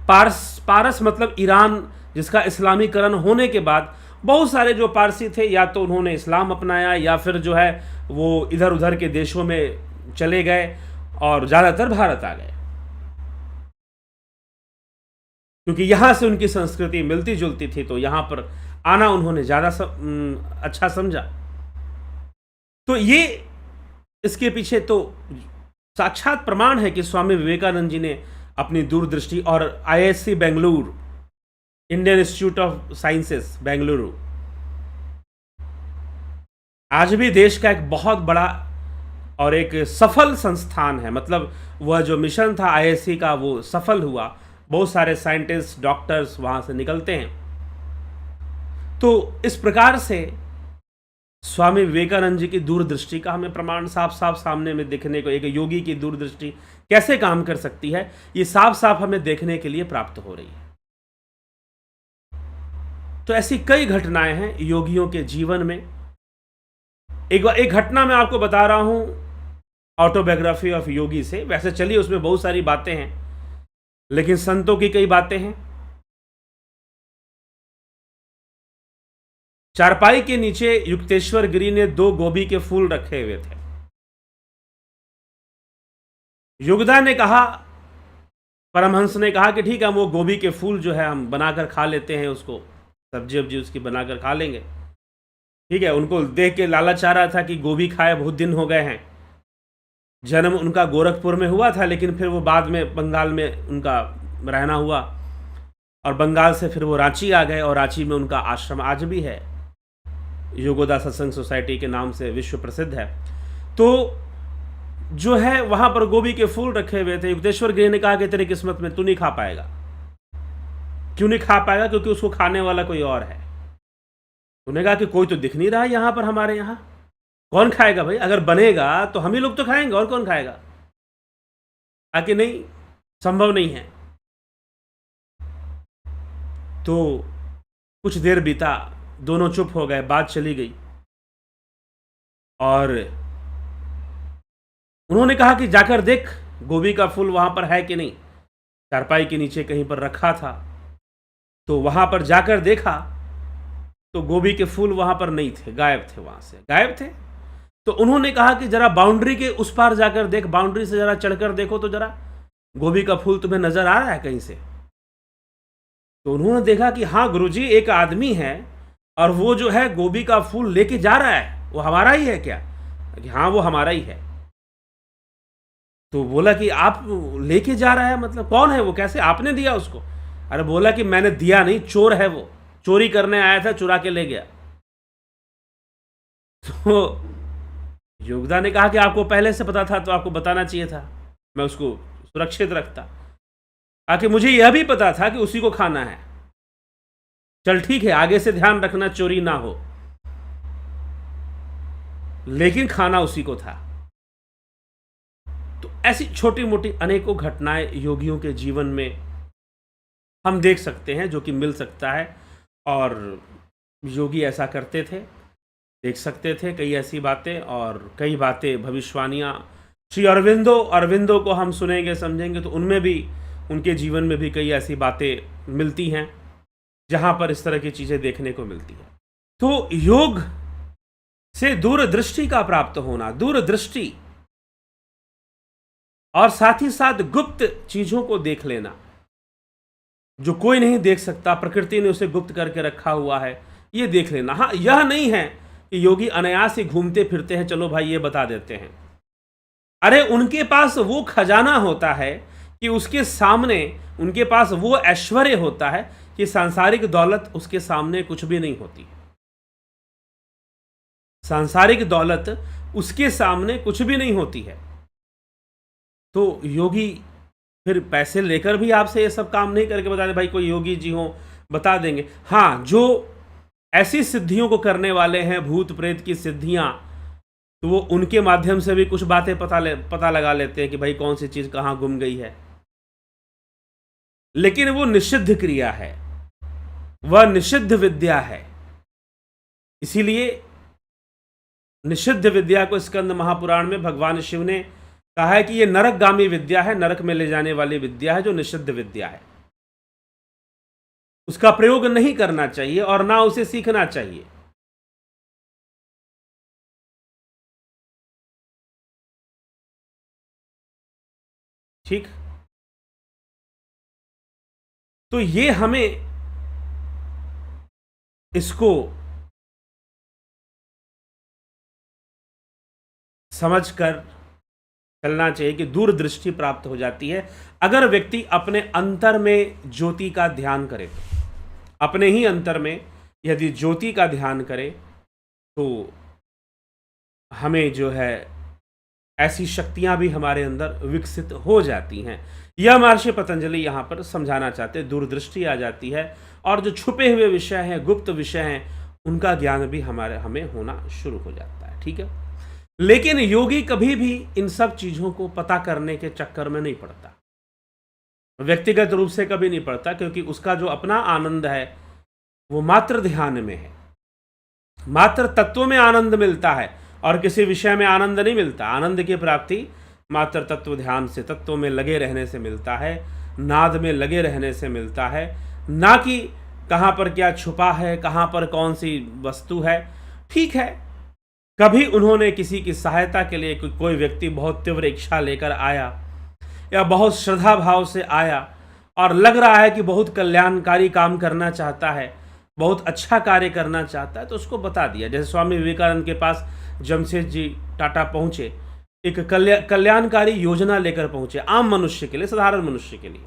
पारस मतलब ईरान, जिसका इस्लामीकरण होने के बाद बहुत सारे जो पारसी थे, या तो उन्होंने इस्लाम अपनाया, या फिर जो है वो इधर उधर के देशों में चले गए, और ज्यादातर भारत आ गए, क्योंकि यहां से उनकी संस्कृति मिलती जुलती थी, तो यहां पर आना उन्होंने ज्यादा अच्छा समझा। तो ये इसके पीछे तो साक्षात प्रमाण है कि स्वामी विवेकानंद जी ने अपनी दूरदृष्टि, और IISc Bengaluru, Indian institute of sciences Bengaluru, आज भी देश का एक बहुत बड़ा और एक सफल संस्थान है। मतलब वह जो मिशन था आईआईएससी का, वो सफल हुआ, बहुत सारे साइंटिस्ट, डॉक्टर्स वहां से निकलते हैं। तो इस प्रकार से स्वामी विवेकानंद जी की दूरदृष्टि का हमें प्रमाण साफ साफ सामने में देखने को, एक योगी की दूरदृष्टि कैसे काम कर सकती है, ये साफ साफ हमें देखने के लिए प्राप्त हो रही है। तो ऐसी कई घटनाएं हैं योगियों के जीवन में। एक घटना मैं आपको बता रहा हूं ऑटोबायोग्राफी ऑफ योगी से। वैसे चलिए, उसमें बहुत सारी बातें हैं, लेकिन संतों की कई बातें हैं। चारपाई के नीचे युक्तेश्वर गिरी ने 2 गोभी के फूल रखे हुए थे। युगदा ने कहा, परमहंस ने कहा कि ठीक है, हम वो गोभी के फूल जो है हम बनाकर खा लेते हैं, उसको सब्जी उसकी बनाकर खा लेंगे। ठीक है, उनको देख के लालच आ रहा था कि गोभी खाए बहुत दिन हो गए हैं। जन्म उनका गोरखपुर में हुआ था, लेकिन फिर वो बाद में बंगाल में उनका रहना हुआ और बंगाल से फिर वो रांची आ गए और रांची में उनका आश्रम आज भी है, योगोदा सत्संग सोसाइटी के नाम से विश्व प्रसिद्ध है। तो जो है वहां पर गोभी के फूल रखे हुए थे। युक्तेश्वर गिरी ने कहा कि तेरी किस्मत में तू नहीं खा पाएगा। क्यों नहीं खा पाएगा? क्योंकि उसको खाने वाला कोई और है। उन्होंने कहा कि कोई तो दिख नहीं रहा यहां पर, हमारे यहां कौन खाएगा भाई? अगर बनेगा तो हम ही लोग तो खाएंगे, और कौन खाएगा? आके नहीं, संभव नहीं है। तो कुछ देर बीता, दोनों चुप हो गए, बात चली गई और उन्होंने कहा कि जाकर देख गोभी का फूल वहां पर है कि नहीं। चारपाई के नीचे कहीं पर रखा था, तो वहां पर जाकर देखा तो गोभी के फूल वहां पर नहीं थे, गायब थे, वहां से गायब थे। तो उन्होंने कहा कि जरा बाउंड्री के उस पार जाकर देख, बाउंड्री से जरा चढ़कर देखो तो जरा गोभी का फूल तुम्हें नजर आ रहा है कहीं से? तो उन्होंने देखा कि हाँ गुरुजी, एक आदमी है और वो जो है गोभी का फूल लेके जा रहा है। वो हमारा ही है क्या? कि हाँ वो हमारा ही है। तो बोला कि आप लेके जा रहा है, मतलब कौन है वो, कैसे आपने दिया उसको? अरे बोला कि मैंने दिया नहीं, चोर है वो, चोरी करने आया था, चुरा के ले गया। तो योगदा ने कहा कि आपको पहले से पता था तो आपको बताना चाहिए था, मैं उसको सुरक्षित रखता। आके मुझे यह भी पता था कि उसी को खाना है। चल ठीक है, आगे से ध्यान रखना चोरी ना हो, लेकिन खाना उसी को था। तो ऐसी छोटी मोटी अनेकों घटनाएं योगियों के जीवन में हम देख सकते हैं, जो कि मिल सकता है। और योगी ऐसा करते थे, देख सकते थे कई ऐसी बातें, और कई बातें भविष्यवाणियाँ श्री अरविंदो को हम सुनेंगे समझेंगे तो उनमें भी, उनके जीवन में भी कई ऐसी बातें मिलती हैं जहाँ पर इस तरह की चीज़ें देखने को मिलती हैं। तो योग से दूरदृष्टि का प्राप्त होना, दूरदृष्टि, और साथ ही साथ गुप्त चीज़ों को देख लेना जो कोई नहीं देख सकता, प्रकृति ने उसे गुप्त करके रखा हुआ है, ये देख लेना। हाँ, यह नहीं है कि योगी अनायास ही घूमते फिरते हैं, चलो भाई ये बता देते हैं। अरे उनके पास वो खजाना होता है कि उसके सामने, उनके पास वो ऐश्वर्य होता है कि सांसारिक दौलत उसके सामने कुछ भी नहीं होती। सांसारिक दौलत उसके सामने कुछ भी नहीं होती है। तो योगी फिर पैसे लेकर भी आपसे ये सब काम नहीं करके बता दे, भाई कोई योगी जी हो बता देंगे। हाँ, जो ऐसी सिद्धियों को करने वाले हैं, भूत प्रेत की सिद्धियां, तो वो उनके माध्यम से भी कुछ बातें पता लगा लेते हैं कि भाई कौन सी चीज कहां गुम गई है। लेकिन वो निषिद्ध क्रिया है, वह निषिद्ध विद्या है। इसीलिए निषिद्ध विद्या को स्कंद महापुराण में भगवान शिव ने कहा है कि ये नरकगामी विद्या है, नरक में ले जाने वाली विद्या है, जो निषिद्ध विद्या है। उसका प्रयोग नहीं करना चाहिए और ना उसे सीखना चाहिए। ठीक, तो ये हमें इसको समझकर चलना चाहिए कि दूरदृष्टि प्राप्त हो जाती है अगर व्यक्ति अपने अंतर में ज्योति का ध्यान करे। अपने ही अंतर में यदि ज्योति का ध्यान करे तो हमें जो है ऐसी शक्तियां भी हमारे अंदर विकसित हो जाती हैं। यह महर्षि पतंजलि यहाँ पर समझाना चाहते हैं। दूरदृष्टि आ जाती है और जो छुपे हुए विषय हैं, गुप्त विषय हैं, उनका ज्ञान भी हमें होना शुरू हो जाता है। ठीक है, लेकिन योगी कभी भी इन सब चीज़ों को पता करने के चक्कर में नहीं पड़ता, व्यक्तिगत रूप से कभी नहीं पड़ता, क्योंकि उसका जो अपना आनंद है वो मात्र ध्यान में है, मात्र तत्व में आनंद मिलता है और किसी विषय में आनंद नहीं मिलता। आनंद की प्राप्ति मात्र तत्व ध्यान से, तत्व में लगे रहने से मिलता है, नाद में लगे रहने से मिलता है, ना कि कहाँ पर क्या छुपा है, कहाँ पर कौन सी वस्तु है। ठीक है, कभी उन्होंने किसी की सहायता के लिए, कोई व्यक्ति बहुत तीव्र इच्छा लेकर आया या बहुत श्रद्धा भाव से आया और लग रहा है कि बहुत कल्याणकारी काम करना चाहता है, बहुत अच्छा कार्य करना चाहता है तो उसको बता दिया। जैसे स्वामी विवेकानंद के पास जमशेद जी टाटा पहुंचे, एक कल्याणकारी योजना लेकर पहुंचे आम मनुष्य के लिए, साधारण मनुष्य के लिए,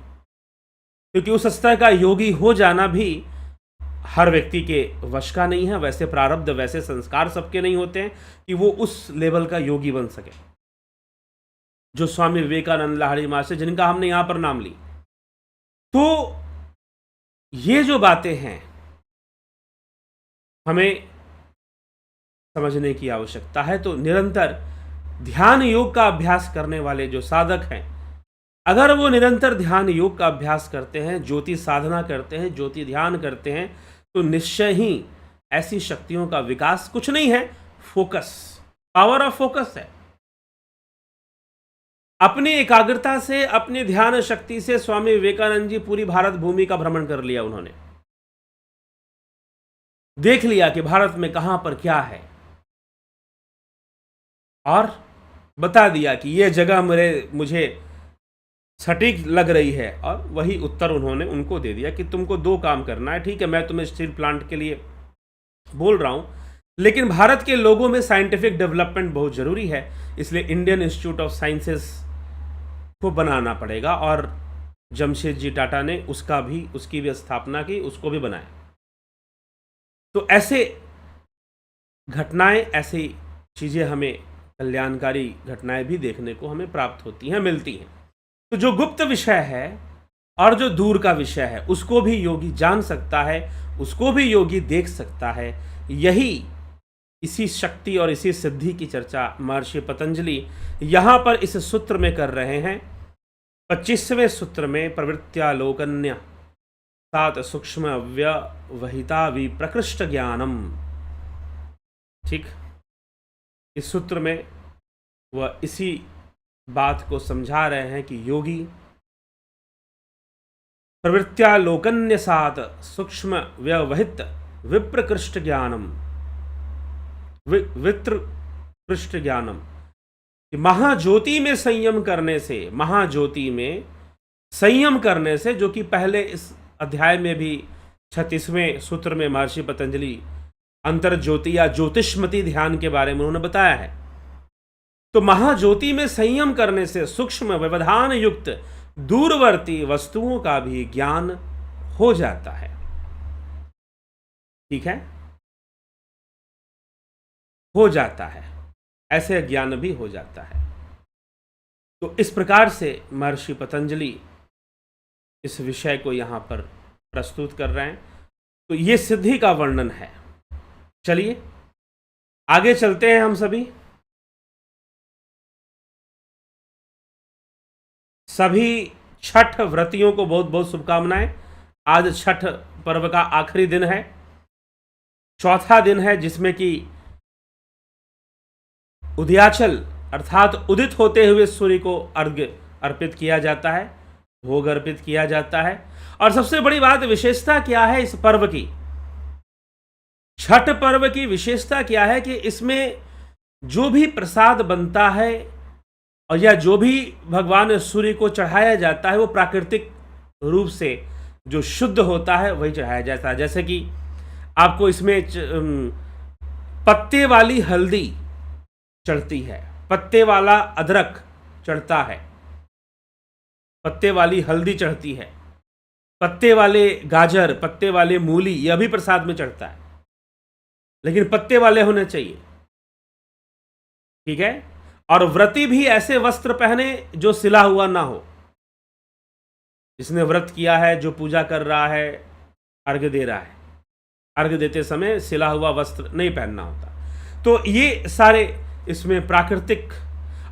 क्योंकि उस स्तर का योगी हो जाना भी हर व्यक्ति के वश का नहीं है। वैसे प्रारब्ध, वैसे संस्कार सबके नहीं होते हैं कि वो उस लेवल का योगी बन सके जो स्वामी विवेकानंद लाहिड़ी महाशय, जिनका हमने यहां पर नाम ली। तो ये जो बातें हैं हमें समझने की आवश्यकता है। तो निरंतर ध्यान योग का अभ्यास करने वाले जो साधक हैं, अगर वो निरंतर ध्यान योग का अभ्यास करते हैं, ज्योति साधना करते हैं, ज्योति ध्यान करते हैं, तो निश्चय ही ऐसी शक्तियों का विकास कुछ नहीं है, फोकस, पावर ऑफ फोकस है। अपनी एकाग्रता से, अपनी ध्यान शक्ति से स्वामी विवेकानंद जी पूरी भारत भूमि का भ्रमण कर लिया। उन्होंने देख लिया कि भारत में कहां पर क्या है और बता दिया कि यह जगह मुझे सटीक लग रही है, और वही उत्तर उन्होंने उनको दे दिया कि तुमको 2 काम करना है। ठीक है, मैं तुम्हें स्टील प्लांट के लिए बोल रहा हूं, लेकिन भारत के लोगों में साइंटिफिक डेवलपमेंट बहुत जरूरी है, इसलिए इंडियन इंस्टीट्यूट ऑफ साइंसेस को बनाना पड़ेगा। और जमशेद जी टाटा ने उसकी भी स्थापना की, उसको भी बनाया। तो ऐसे घटनाएं, ऐसी चीजें हमें, कल्याणकारी घटनाएं भी देखने को हमें प्राप्त होती हैं, मिलती हैं। तो जो गुप्त विषय है और जो दूर का विषय है उसको भी योगी जान सकता है, उसको भी योगी देख सकता है। यही इसी शक्ति और इसी सिद्धि की चर्चा महर्षि पतंजलि यहां पर इस सूत्र में कर रहे हैं। 25वें सूत्र में प्रवृत्त्यालोकन्य 7 सूक्ष्म व्यवहिता विप्रकृष्ट ज्ञानम। ठीक, इस सूत्र में वह इसी बात को समझा रहे हैं कि योगी प्रवृत्त्यालोकन्य 7 सूक्ष्म व्यवहित विप्रकृष्ट ज्ञानम, विप्रकृष्ट ज्ञानम, कि महाज्योति में संयम करने से, महाज्योति में संयम करने से, जो कि पहले इस अध्याय में भी 36वें सूत्र में महर्षि पतंजलि अंतर्ज्योति या ज्योतिष्मति ध्यान के बारे में उन्होंने बताया है। तो महाज्योति में संयम करने से सूक्ष्म व्यवधान युक्त दूरवर्ती वस्तुओं का भी ज्ञान हो जाता है। ठीक है, हो जाता है, ऐसे ज्ञान भी हो जाता है। तो इस प्रकार से महर्षि पतंजलि इस विषय को यहां पर प्रस्तुत कर रहे हैं। तो ये सिद्धि का वर्णन है। चलिए आगे चलते हैं हम सभी छठ व्रतियों को बहुत बहुत शुभकामनाएं। आज छठ पर्व का आखिरी दिन है, चौथा दिन है, जिसमें कि उदयाचल अर्थात उदित होते हुए सूर्य को अर्घ्य अर्पित किया जाता है, भोग अर्पित किया जाता है। और सबसे बड़ी बात, विशेषता क्या है इस पर्व की, छठ पर्व की विशेषता क्या है कि इसमें जो भी प्रसाद बनता है और या जो भी भगवान सूर्य को चढ़ाया जाता है वो प्राकृतिक रूप से जो शुद्ध होता है वही चढ़ाया जाता है। जैसे कि आपको इसमें पत्ते वाली हल्दी चढ़ती है, पत्ते वाला अदरक चढ़ता है, पत्ते वाली हल्दी चढ़ती है, पत्ते वाले गाजर, पत्ते वाले मूली, यह भी प्रसाद में चढ़ता है, लेकिन पत्ते वाले होने चाहिए। ठीक है, और व्रती भी ऐसे वस्त्र पहने जो सिला हुआ ना हो। जिसने व्रत किया है, जो पूजा कर रहा है, अर्घ्य दे रहा है, अर्घ्य देते समय सिला हुआ वस्त्र नहीं पहनना होता। तो ये सारे इसमें प्राकृतिक,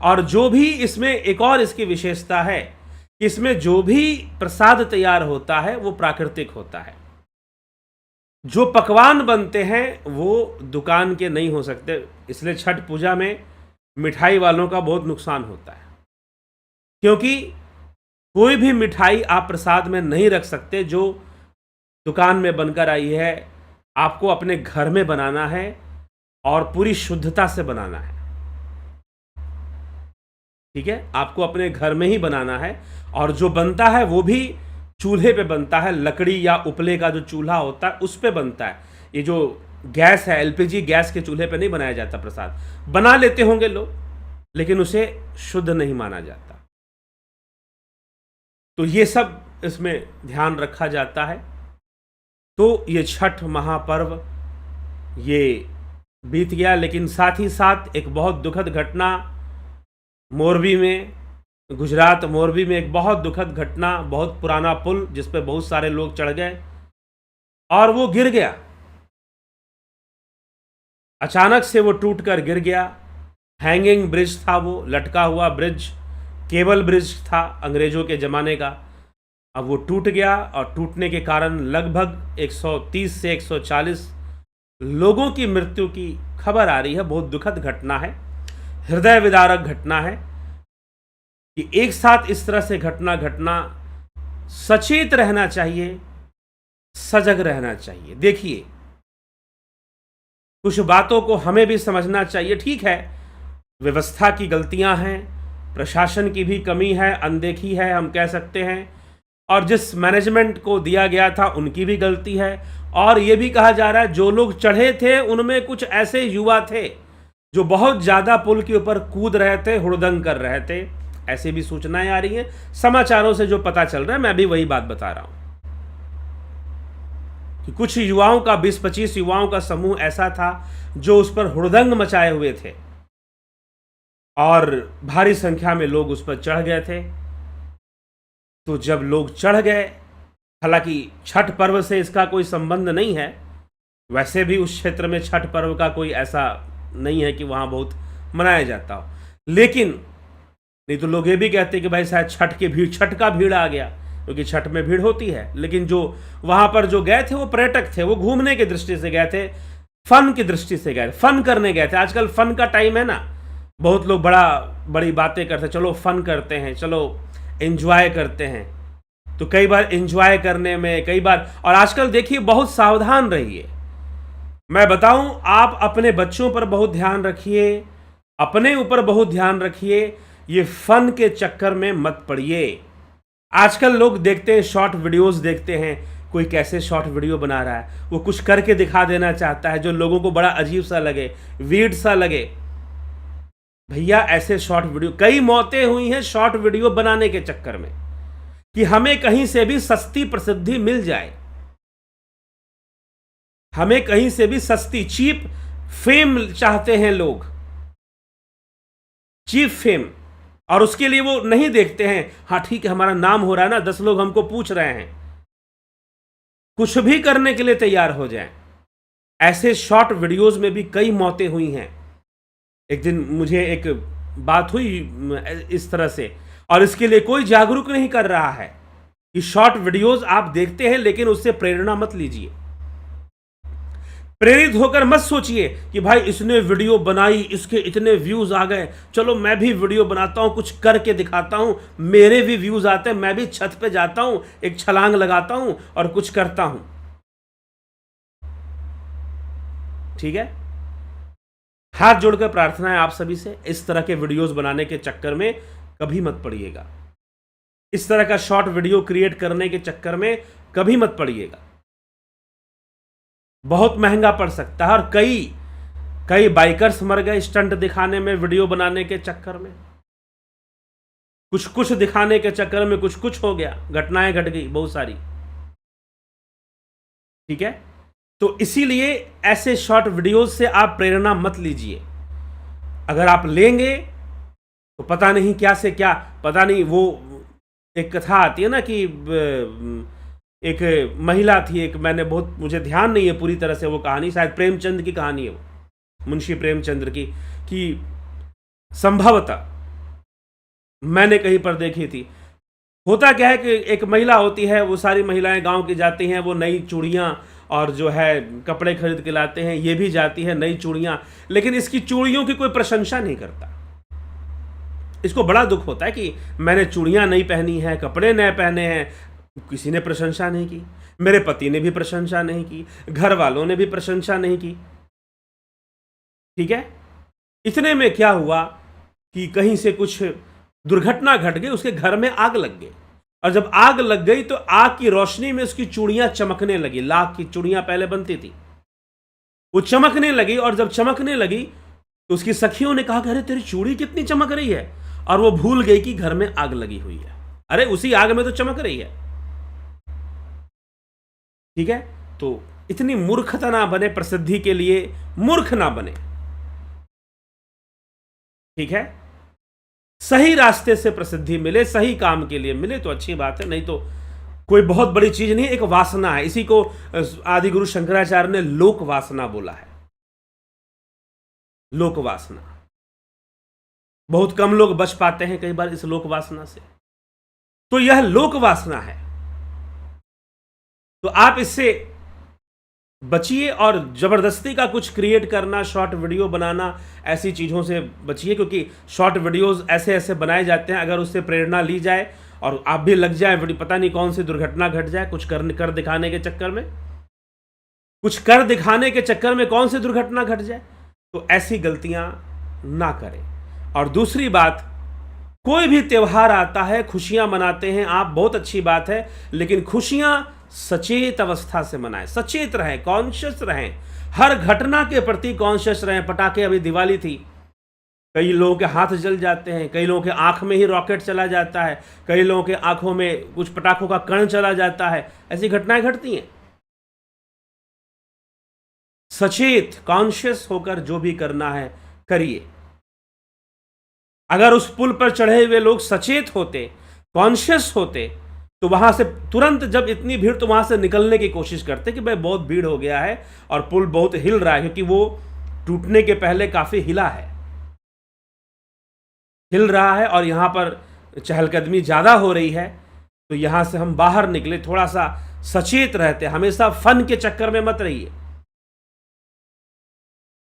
और जो भी इसमें एक और इसकी विशेषता है कि इसमें जो भी प्रसाद तैयार होता है वो प्राकृतिक होता है। जो पकवान बनते हैं वो दुकान के नहीं हो सकते, इसलिए छठ पूजा में मिठाई वालों का बहुत नुकसान होता है, क्योंकि कोई भी मिठाई आप प्रसाद में नहीं रख सकते जो दुकान में बनकर आई है। आपको अपने घर में बनाना है और पूरी शुद्धता से बनाना है। ठीक है, आपको अपने घर में ही बनाना है, और जो बनता है वो भी चूल्हे पे बनता है, लकड़ी या उपले का जो चूल्हा होता है उस पे बनता है। ये जो गैस है, एलपीजी गैस के चूल्हे पे नहीं बनाया जाता प्रसाद। बना लेते होंगे लोग, लेकिन उसे शुद्ध नहीं माना जाता। तो ये सब इसमें ध्यान रखा जाता है। तो ये छठ महापर्व ये बीत गया, लेकिन साथ ही साथ एक बहुत दुखद घटना मोरबी में, गुजरात मोरबी में एक बहुत दुखद घटना, बहुत पुराना पुल जिस पे बहुत सारे लोग चढ़ गए और वो गिर गया। अचानक से वो टूटकर गिर गया। हैंगिंग ब्रिज था, वो लटका हुआ ब्रिज, केबल ब्रिज था अंग्रेजों के ज़माने का। अब वो टूट गया और टूटने के कारण लगभग 130 से 140 लोगों की मृत्यु की खबर आ रही है। बहुत दुखद घटना है, हृदय विदारक घटना है कि एक साथ इस तरह से घटना घटना। सचेत रहना चाहिए, सजग रहना चाहिए। देखिए, कुछ बातों को हमें भी समझना चाहिए। ठीक है, व्यवस्था की गलतियां हैं, प्रशासन की भी कमी है, अनदेखी है हम कह सकते हैं, और जिस मैनेजमेंट को दिया गया था उनकी भी गलती है। और ये भी कहा जा रहा है जो लोग चढ़े थे उनमें कुछ ऐसे युवा थे जो बहुत ज़्यादा पुल के ऊपर कूद रहे थे, हुड़दंग कर रहे थे। ऐसी भी सूचनाएं आ रही हैं समाचारों से, जो पता चल रहा है। मैं भी वही बात बता रहा हूं कि कुछ युवाओं का, 20-25 युवाओं का समूह ऐसा था जो उस पर हुड़दंग मचाए हुए थे और भारी संख्या में लोग उस पर चढ़ गए थे। तो जब लोग चढ़ गए, हालांकि छठ पर्व से इसका कोई संबंध नहीं है, वैसे भी उस क्षेत्र में छठ पर्व का कोई ऐसा नहीं है कि वहाँ बहुत मनाया जाता हो, लेकिन नहीं तो लोग ये भी कहते हैं कि भाई शायद छठ का भीड़ आ गया, क्योंकि छठ में भीड़ होती है। लेकिन जो वहाँ पर जो गए थे वो पर्यटक थे, वो घूमने की दृष्टि से गए थे, फन की दृष्टि से गए, फन करने गए थे। आजकल फन का टाइम है ना, बहुत लोग बड़ी बातें करते, चलो फन करते हैं, चलो एंजॉय करते हैं। तो कई बार एंजॉय करने में और आजकल देखिए बहुत सावधान रहिए। मैं बताऊं, आप अपने बच्चों पर बहुत ध्यान रखिए, अपने ऊपर बहुत ध्यान रखिए, ये फन के चक्कर में मत पड़िए। आजकल लोग देखते हैं, शॉर्ट वीडियोस देखते हैं, कोई कैसे शॉर्ट वीडियो बना रहा है, वो कुछ करके दिखा देना चाहता है जो लोगों को बड़ा अजीब सा लगे, वियर्ड सा लगे। भैया ऐसे शॉर्ट वीडियो, कई मौतें हुई हैं शॉर्ट वीडियो बनाने के चक्कर में, कि हमें कहीं से भी सस्ती प्रसिद्धि मिल जाए, हमें कहीं से भी सस्ती चीप फेम चाहते हैं लोग, चीप फेम। और उसके लिए वो नहीं देखते हैं, हाँ ठीक है हमारा नाम हो रहा है ना, 10 लोग हमको पूछ रहे हैं, कुछ भी करने के लिए तैयार हो जाएं। ऐसे शॉर्ट वीडियोस में भी कई मौतें हुई हैं। एक दिन मुझे एक बात हुई इस तरह से, और इसके लिए कोई जागरूक नहीं कर रहा है कि शॉर्ट वीडियोस आप देखते हैं लेकिन उससे प्रेरणा मत लीजिए, प्रेरित होकर मत सोचिए कि भाई इसने वीडियो बनाई, इसके इतने व्यूज आ गए, चलो मैं भी वीडियो बनाता हूं, कुछ करके दिखाता हूं, मेरे भी व्यूज आते हैं, मैं भी छत पे जाता हूं, एक छलांग लगाता हूं और कुछ करता हूं। ठीक है, हाथ जोड़कर प्रार्थना है आप सभी से, इस तरह के वीडियोस बनाने के चक्कर में कभी मत पड़िएगा, इस तरह का शॉर्ट वीडियो क्रिएट करने के चक्कर में कभी मत पड़िएगा। बहुत महंगा पड़ सकता है, और कई बाइकर्स मर गए स्टंट दिखाने में, वीडियो बनाने के चक्कर में, कुछ दिखाने के चक्कर में कुछ हो गया, घटनाएं घट गई बहुत सारी। ठीक है, तो इसीलिए ऐसे शॉर्ट वीडियोस से आप प्रेरणा मत लीजिए। अगर आप लेंगे तो पता नहीं क्या से क्या, पता नहीं, वो एक कथा आती है ना कि एक महिला थी, एक, मुझे ध्यान नहीं है पूरी तरह से वो कहानी, शायद प्रेमचंद की कहानी है वो, मुंशी प्रेमचंद्र की, कि संभवतः मैंने कहीं पर देखी थी। होता क्या है कि एक महिला होती है, वो सारी महिलाएं गांव की जाती हैं, वो नई चूड़ियां और जो है कपड़े खरीद के लाते हैं, ये भी जाती है नई चूड़ियां, लेकिन इसकी चूड़ियों की कोई प्रशंसा नहीं करता। इसको बड़ा दुख होता है कि मैंने चूड़ियां नहीं पहनी हैं, कपड़े नए पहने हैं, किसी ने प्रशंसा नहीं की, मेरे पति ने भी प्रशंसा नहीं की, घर वालों ने भी प्रशंसा नहीं की। ठीक है, इतने में क्या हुआ कि कहीं से कुछ दुर्घटना घट गई, उसके घर में आग लग गई। और जब आग लग गई तो आग की रोशनी में उसकी चूड़ियां चमकने लगी। लाख की चूड़ियां पहले बनती थी, वो चमकने लगी, और जब चमकने लगी तो उसकी सखियों ने कहा कि अरे तेरी चूड़ी कितनी चमक रही है, और वो भूल गई कि घर में आग लगी हुई है। अरे उसी आग में तो चमक रही है। ठीक है, तो इतनी मूर्खता ना बने, प्रसिद्धि के लिए मूर्ख ना बने। ठीक है, सही रास्ते से प्रसिद्धि मिले, सही काम के लिए मिले तो अच्छी बात है, नहीं तो कोई बहुत बड़ी चीज नहीं, एक वासना है। इसी को आदि गुरु शंकराचार्य ने लोक वासना बोला है। लोक वासना, बहुत कम लोग बच पाते हैं कई बार इस लोक वासना से। तो यह लोक वासना है, तो आप इससे बचिए, और जबरदस्ती का कुछ क्रिएट करना, शॉर्ट वीडियो बनाना, ऐसी चीज़ों से बचिए, क्योंकि शॉर्ट वीडियोस ऐसे ऐसे बनाए जाते हैं, अगर उससे प्रेरणा ली जाए और आप भी लग जाए वीडियो, पता नहीं कौन सी दुर्घटना घट जाए, कुछ कर दिखाने के चक्कर में, कुछ कर दिखाने के चक्कर में कौन सी दुर्घटना घट जाए। तो ऐसी गलतियां ना करें। और दूसरी बात, कोई भी त्योहार आता है, खुशियां मनाते हैं आप, बहुत अच्छी बात है, लेकिन खुशियां सचेत अवस्था से मनाएं, सचेत रहें, कॉन्शियस रहें, हर घटना के प्रति कॉन्शियस रहें। पटाखे, अभी दिवाली थी, कई लोगों के हाथ जल जाते हैं, कई लोगों के आंख में ही रॉकेट चला जाता है, कई लोगों के आंखों में कुछ पटाखों का कण चला जाता है, ऐसी घटनाएं घटती हैं। सचेत, कॉन्शियस होकर जो भी करना है करिए। अगर उस पुल पर चढ़े हुए लोग सचेत होते, कॉन्शियस होते, तो वहां से तुरंत, जब इतनी भीड़, तो वहां से निकलने की कोशिश करते कि भाई बहुत भीड़ हो गया है और पुल बहुत हिल रहा है, क्योंकि वो टूटने के पहले काफी हिल रहा है और यहां पर चहलकदमी ज्यादा हो रही है, तो यहां से हम बाहर निकले, थोड़ा सा सचेत रहते। हमेशा फन के चक्कर में मत रहिए,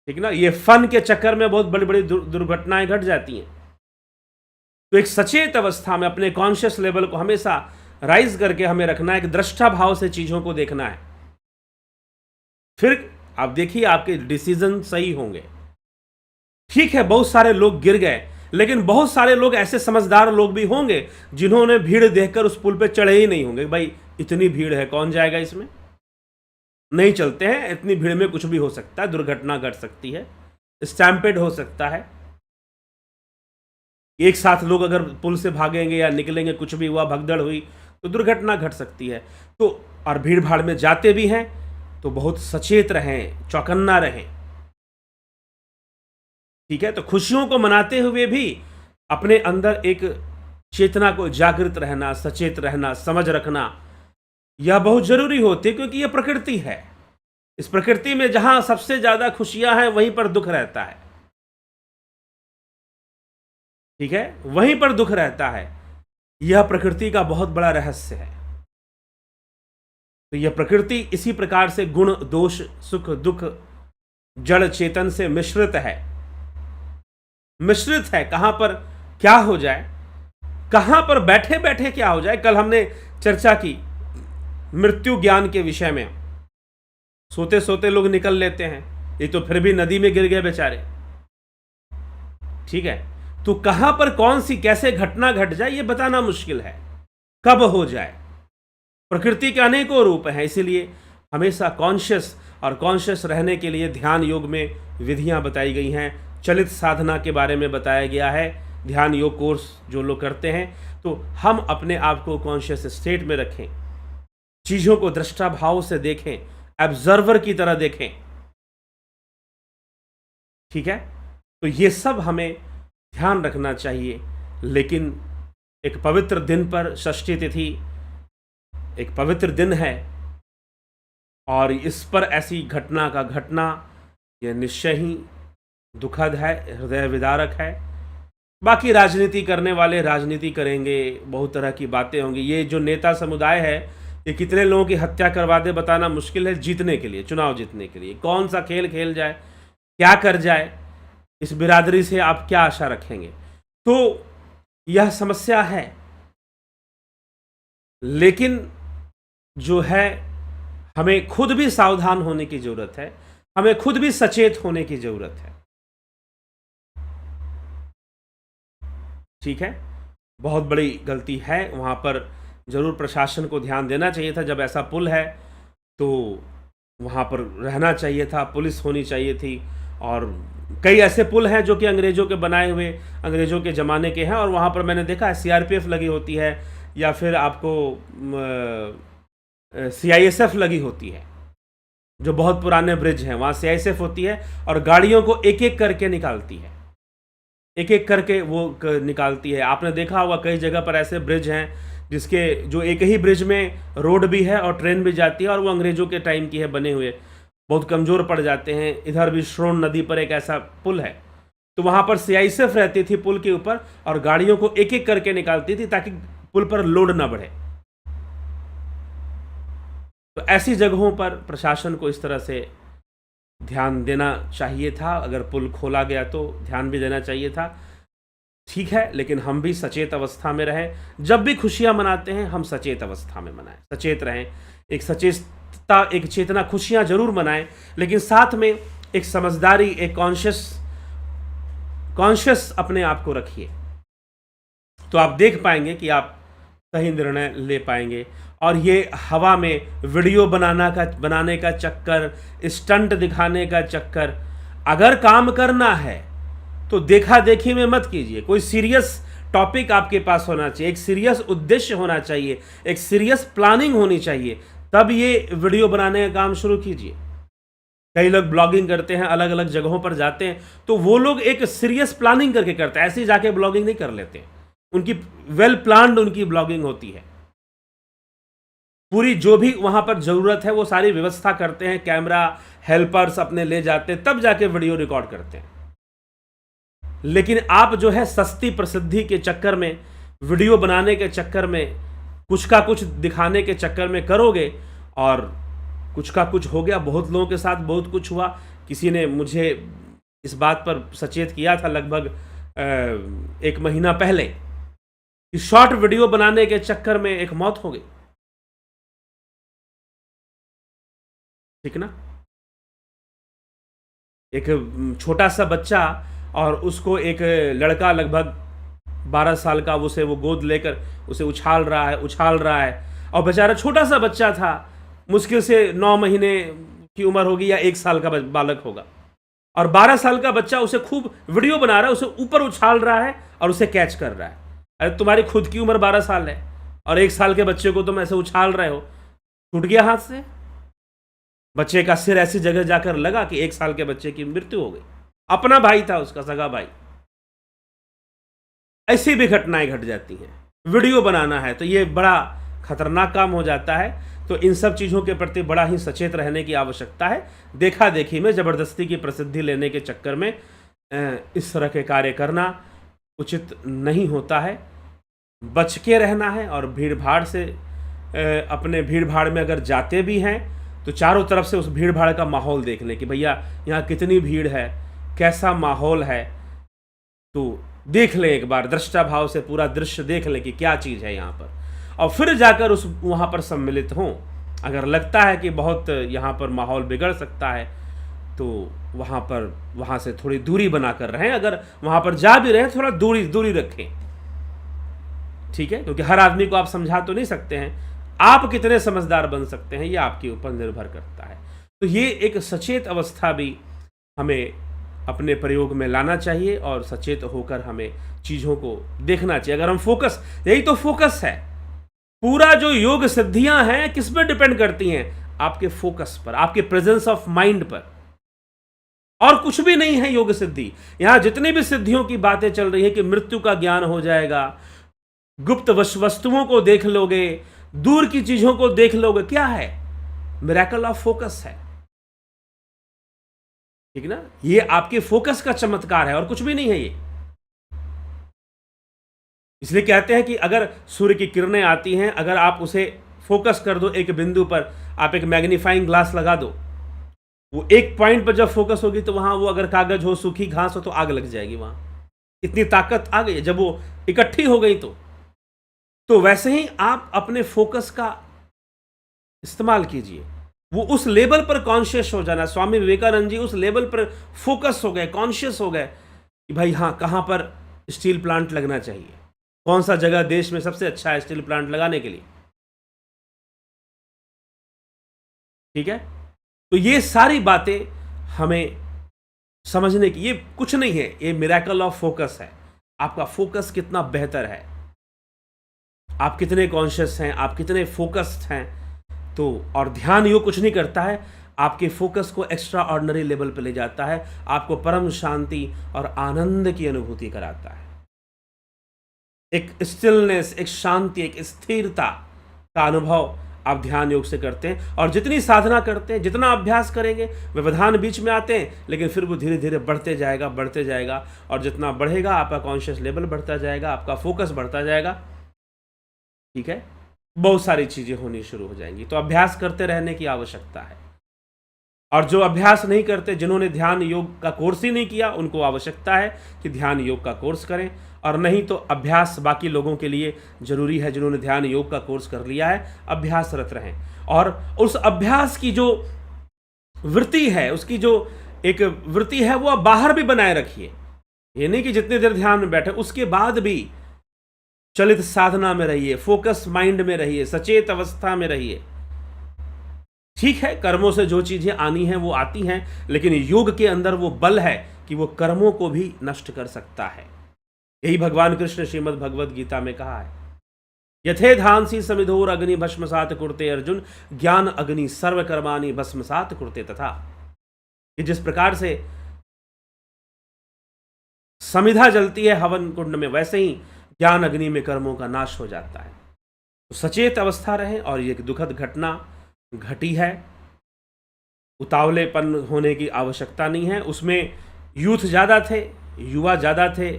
ठीक ना, ये फन के चक्कर में बहुत बड़ी बड़ी दुर्घटनाएं घट जाती हैं। तो एक सचेत अवस्था में अपने कॉन्शियस लेवल को हमेशा राइज करके हमें रखना है, कि दृष्टा भाव से चीजों को देखना है, फिर आप देखिए आपके डिसीजन सही होंगे। ठीक है, बहुत सारे लोग गिर गए, लेकिन बहुत सारे लोग ऐसे समझदार लोग भी होंगे जिन्होंने भीड़ देखकर उस पुल पे चढ़े ही नहीं होंगे। भाई इतनी भीड़ है, कौन जाएगा इसमें, नहीं चलते हैं, इतनी भीड़ में कुछ भी हो सकता है, दुर्घटना घट सकती है, स्टैम्पेड हो सकता है, एक साथ लोग अगर पुल से भागेंगे या निकलेंगे, कुछ भी हुआ, भगदड़ हुई, तो दुर्घटना घट सकती है। तो और भीड़ भाड़ में जाते भी हैं तो बहुत सचेत रहें, चौकन्ना रहें। ठीक है, तो खुशियों को मनाते हुए भी अपने अंदर एक चेतना को जागृत रहना, सचेत रहना, समझ रखना, यह बहुत जरूरी होती है, क्योंकि यह प्रकृति है। इस प्रकृति में जहां सबसे ज्यादा खुशियां हैं, वहीं पर दुख रहता है। ठीक है, वहीं पर दुख रहता है। यह प्रकृति का बहुत बड़ा रहस्य है। तो यह प्रकृति इसी प्रकार से गुण, दोष, सुख, दुख, जड़ चेतन से मिश्रित है। मिश्रित है, कहां पर क्या हो जाए, कहां पर बैठे बैठे क्या हो जाए। कल हमने चर्चा की मृत्यु ज्ञान के विषय में। सोते सोते लोग निकल लेते हैं, ये तो फिर भी नदी में गिर गए बेचारे। ठीक है, तो कहां पर कौन सी कैसे घटना घट जाए ये बताना मुश्किल है, कब हो जाए। प्रकृति के अनेकों रूप हैं, इसीलिए हमेशा कॉन्शियस, और कॉन्शियस रहने के लिए ध्यान योग में विधियां बताई गई हैं, चलित साधना के बारे में बताया गया है। ध्यान योग कोर्स जो लोग करते हैं, तो हम अपने आप को कॉन्शियस स्टेट में रखें, चीजों को दृष्टा भाव से देखें, ऑब्जर्वर की तरह देखें। ठीक है, तो ये सब हमें ध्यान रखना चाहिए। लेकिन एक पवित्र दिन पर, षष्ठी तिथि एक पवित्र दिन है, और इस पर ऐसी घटना का घटना यह निश्चय ही दुखद है, हृदय विदारक है। बाकी राजनीति करने वाले राजनीति करेंगे, बहुत तरह की बातें होंगी। ये जो नेता समुदाय है, ये कितने लोगों की हत्या करवा दे बताना मुश्किल है, जीतने के लिए, चुनाव जीतने के लिए कौन सा खेल खेल जाए, क्या कर जाए, इस बिरादरी से आप क्या आशा रखेंगे। तो यह समस्या है। लेकिन जो है, हमें खुद भी सावधान होने की जरूरत है, हमें खुद भी सचेत होने की जरूरत है। ठीक है, बहुत बड़ी गलती है वहां पर ज़रूर प्रशासन को ध्यान देना चाहिए था। जब ऐसा पुल है तो वहाँ पर रहना चाहिए था, पुलिस होनी चाहिए थी। और कई ऐसे पुल हैं जो कि अंग्रेज़ों के बनाए हुए, अंग्रेज़ों के ज़माने के हैं, और वहाँ पर मैंने देखा है सीआरपीएफ लगी होती है या फिर आपको सीआईएसएफ लगी होती है। जो बहुत पुराने ब्रिज हैं वहाँ सीआईएसएफ होती है और गाड़ियों को एक एक करके निकालती है, एक एक करके वो निकालती है। आपने देखा होगा कई जगह पर ऐसे ब्रिज हैं जिसके जो एक ही ब्रिज में रोड भी है और ट्रेन भी जाती है, और वो अंग्रेज़ों के टाइम की है बने हुए, बहुत कमज़ोर पड़ जाते हैं। इधर भी श्रोण नदी पर एक ऐसा पुल है, तो वहाँ पर सीआईएसएफ रहती थी पुल के ऊपर और गाड़ियों को एक एक करके निकालती थी ताकि पुल पर लोड ना बढ़े। तो ऐसी जगहों पर प्रशासन को इस तरह से ध्यान देना चाहिए था। अगर पुल खोला गया तो ध्यान भी देना चाहिए था, ठीक है, लेकिन हम भी सचेत अवस्था में रहें। जब भी खुशियां मनाते हैं हम सचेत अवस्था में मनाएं, सचेत रहें, एक सचेतता, एक चेतना, खुशियां जरूर मनाएं, लेकिन साथ में एक समझदारी, एक कॉन्शियस अपने आप को रखिए, तो आप देख पाएंगे कि आप सही निर्णय ले पाएंगे। और ये हवा में वीडियो बनाने का चक्कर, स्टंट दिखाने का चक्कर, अगर काम करना है तो देखा देखी में मत कीजिए। कोई सीरियस टॉपिक आपके पास होना चाहिए, एक सीरियस उद्देश्य होना चाहिए, एक सीरियस प्लानिंग होनी चाहिए, तब ये वीडियो बनाने का काम शुरू कीजिए। कई लोग ब्लॉगिंग करते हैं, अलग अलग जगहों पर जाते हैं, तो वो लोग एक सीरियस प्लानिंग करके करते हैं, ऐसे ही जाके ब्लॉगिंग नहीं कर लेते। उनकी वेल प्लान्ड उनकी ब्लॉगिंग होती है, पूरी जो भी वहां पर जरूरत है वो सारी व्यवस्था करते हैं, कैमरा हेल्पर्स अपने ले जाते हैं, तब जाके वीडियो रिकॉर्ड करते हैं। लेकिन आप जो है सस्ती प्रसिद्धि के चक्कर में, वीडियो बनाने के चक्कर में, कुछ का कुछ दिखाने के चक्कर में करोगे और कुछ का कुछ हो गया। बहुत लोगों के साथ बहुत कुछ हुआ। किसी ने मुझे इस बात पर सचेत किया था लगभग 1 महीना पहले कि शॉर्ट वीडियो बनाने के चक्कर में एक मौत हो गई, ठीक ना। एक छोटा सा बच्चा और उसको एक लड़का लगभग 12 साल का उसे वो गोद लेकर उसे उछाल रहा है और बेचारा छोटा सा बच्चा था, मुश्किल से 9 महीने की उम्र होगी या 1 साल का बालक होगा, और 12 साल का बच्चा उसे खूब वीडियो बना रहा है, उसे ऊपर उछाल रहा है और उसे कैच कर रहा है। अरे तुम्हारी खुद की उम्र 12 साल है और 1 साल के बच्चे को तुम ऐसे उछाल रहे हो, टूट गया हाथ से। बच्चे का सिर ऐसी जगह जाकर लगा कि 1 साल के बच्चे की मृत्यु हो गई। अपना भाई था, उसका सगा भाई। ऐसी भी घटनाएं घट जाती हैं। वीडियो बनाना है तो ये बड़ा खतरनाक काम हो जाता है। तो इन सब चीज़ों के प्रति बड़ा ही सचेत रहने की आवश्यकता है। देखा देखी में, ज़बरदस्ती की प्रसिद्धि लेने के चक्कर में इस तरह के कार्य करना उचित नहीं होता है। बच के रहना है और भीड़ भाड़ से, अपने भीड़ भाड़ में अगर जाते भी हैं तो चारों तरफ से उस भीड़ भाड़ का माहौल देख लें कि भैया यहाँ कितनी भीड़ है, कैसा माहौल है, तो देख लें एक बार, दृष्टा भाव से पूरा दृश्य देख लें कि क्या चीज़ है यहाँ पर, और फिर जाकर उस वहाँ पर सम्मिलित हों। अगर लगता है कि बहुत यहाँ पर माहौल बिगड़ सकता है तो वहाँ से थोड़ी दूरी बनाकर रहें। अगर वहाँ पर जा भी रहे थोड़ा दूरी रखें, ठीक है, क्योंकि हर आदमी को आप समझा तो नहीं सकते हैं। आप कितने समझदार बन सकते हैं ये आपके ऊपर निर्भर करता है। तो ये एक सचेत अवस्था भी हमें अपने प्रयोग में लाना चाहिए और सचेत होकर हमें चीज़ों को देखना चाहिए। अगर हम फोकस, यही तो फोकस है, पूरा जो योग सिद्धियां हैं किस पर डिपेंड करती हैं? आपके फोकस पर, आपके प्रेजेंस ऑफ माइंड पर, और कुछ भी नहीं है योग सिद्धि। यहां जितनी भी सिद्धियों की बातें चल रही है कि मृत्यु का ज्ञान हो जाएगा, गुप्त वस्तुओं को देख लोगे, दूर की चीजों को देख लोगे, क्या है? मिरेकल ऑफ फोकस है, ठीक ना। ये आपके फोकस का चमत्कार है और कुछ भी नहीं है ये। इसलिए कहते हैं कि अगर सूर्य की किरणें आती हैं, अगर आप उसे फोकस कर दो एक बिंदु पर, आप एक मैग्नीफाइंग ग्लास लगा दो, वो एक पॉइंट पर जब फोकस होगी तो वहां वो अगर कागज हो, सूखी घास हो तो आग लग जाएगी। वहां इतनी ताकत आ गई जब वो इकट्ठी हो गई। तो वैसे ही आप अपने फोकस का इस्तेमाल कीजिए। वो उस लेवल पर कॉन्शियस हो जाना। स्वामी विवेकानंद जी उस लेवल पर फोकस हो गए, कॉन्शियस हो गए कि भाई हाँ, कहाँ पर स्टील प्लांट लगना चाहिए, कौन सा जगह देश में सबसे अच्छा है स्टील प्लांट लगाने के लिए। ठीक है। तो ये सारी बातें हमें समझने की, ये कुछ नहीं है, ये मिरेकल ऑफ फोकस है। आपका फोकस कितना बेहतर है, आप कितने कॉन्शियस हैं, आप कितने फोकस्ड हैं। तो और ध्यान योग कुछ नहीं करता है, आपके फोकस को एक्स्ट्रा ऑर्डिनरी लेवल पे ले जाता है, आपको परम शांति और आनंद की अनुभूति कराता है। एक स्टिलनेस, एक शांति, एक स्थिरता का अनुभव आप ध्यान योग से करते हैं। और जितनी साधना करते हैं, जितना अभ्यास करेंगे, व्यवधान बीच में आते हैं, लेकिन फिर वो धीरे धीरे बढ़ते जाएगा, बढ़ते जाएगा। और जितना बढ़ेगा आपका कॉन्शियस लेवल बढ़ता जाएगा, आपका फोकस बढ़ता जाएगा। ठीक है, बहुत सारी चीज़ें होनी शुरू हो जाएंगी। तो अभ्यास करते रहने की आवश्यकता है। और जो अभ्यास नहीं करते, जिन्होंने ध्यान योग का कोर्स ही नहीं किया, उनको आवश्यकता है कि ध्यान योग का कोर्स करें। और नहीं तो अभ्यास बाकी लोगों के लिए ज़रूरी है, जिन्होंने ध्यान योग का कोर्स कर लिया है, अभ्यासरत रहें। और उस अभ्यास की जो वृत्ति है, उसकी जो एक वृत्ति है, वो आप बाहर भी बनाए रखिए। ये नहीं कि जितनी देर ध्यान में बैठे उसके बाद भी चलित साधना में रहिए, फोकस माइंड में रहिए, सचेत अवस्था में रहिए। ठीक है, कर्मों से जो चीजें आनी हैं वो आती हैं, लेकिन योग के अंदर वो बल है कि वो कर्मों को भी नष्ट कर सकता है। यही भगवान कृष्ण श्रीमद् भगवद गीता में कहा है, यथे धांसी समिधोर अग्नि भस्मसात कुरुते अर्जुन, ज्ञान अग्नि सर्व कर्माणि भस्मसात कुरुते तथा। कि जिस प्रकार से समिधा जलती है हवन कुंड में, वैसे ही ज्ञान अग्नि में कर्मों का नाश हो जाता है। तो सचेत अवस्था रहे। और ये दुखद घटना घटी है, उतावलेपन होने की आवश्यकता नहीं है। उसमें यूथ ज़्यादा थे, युवा ज़्यादा थे,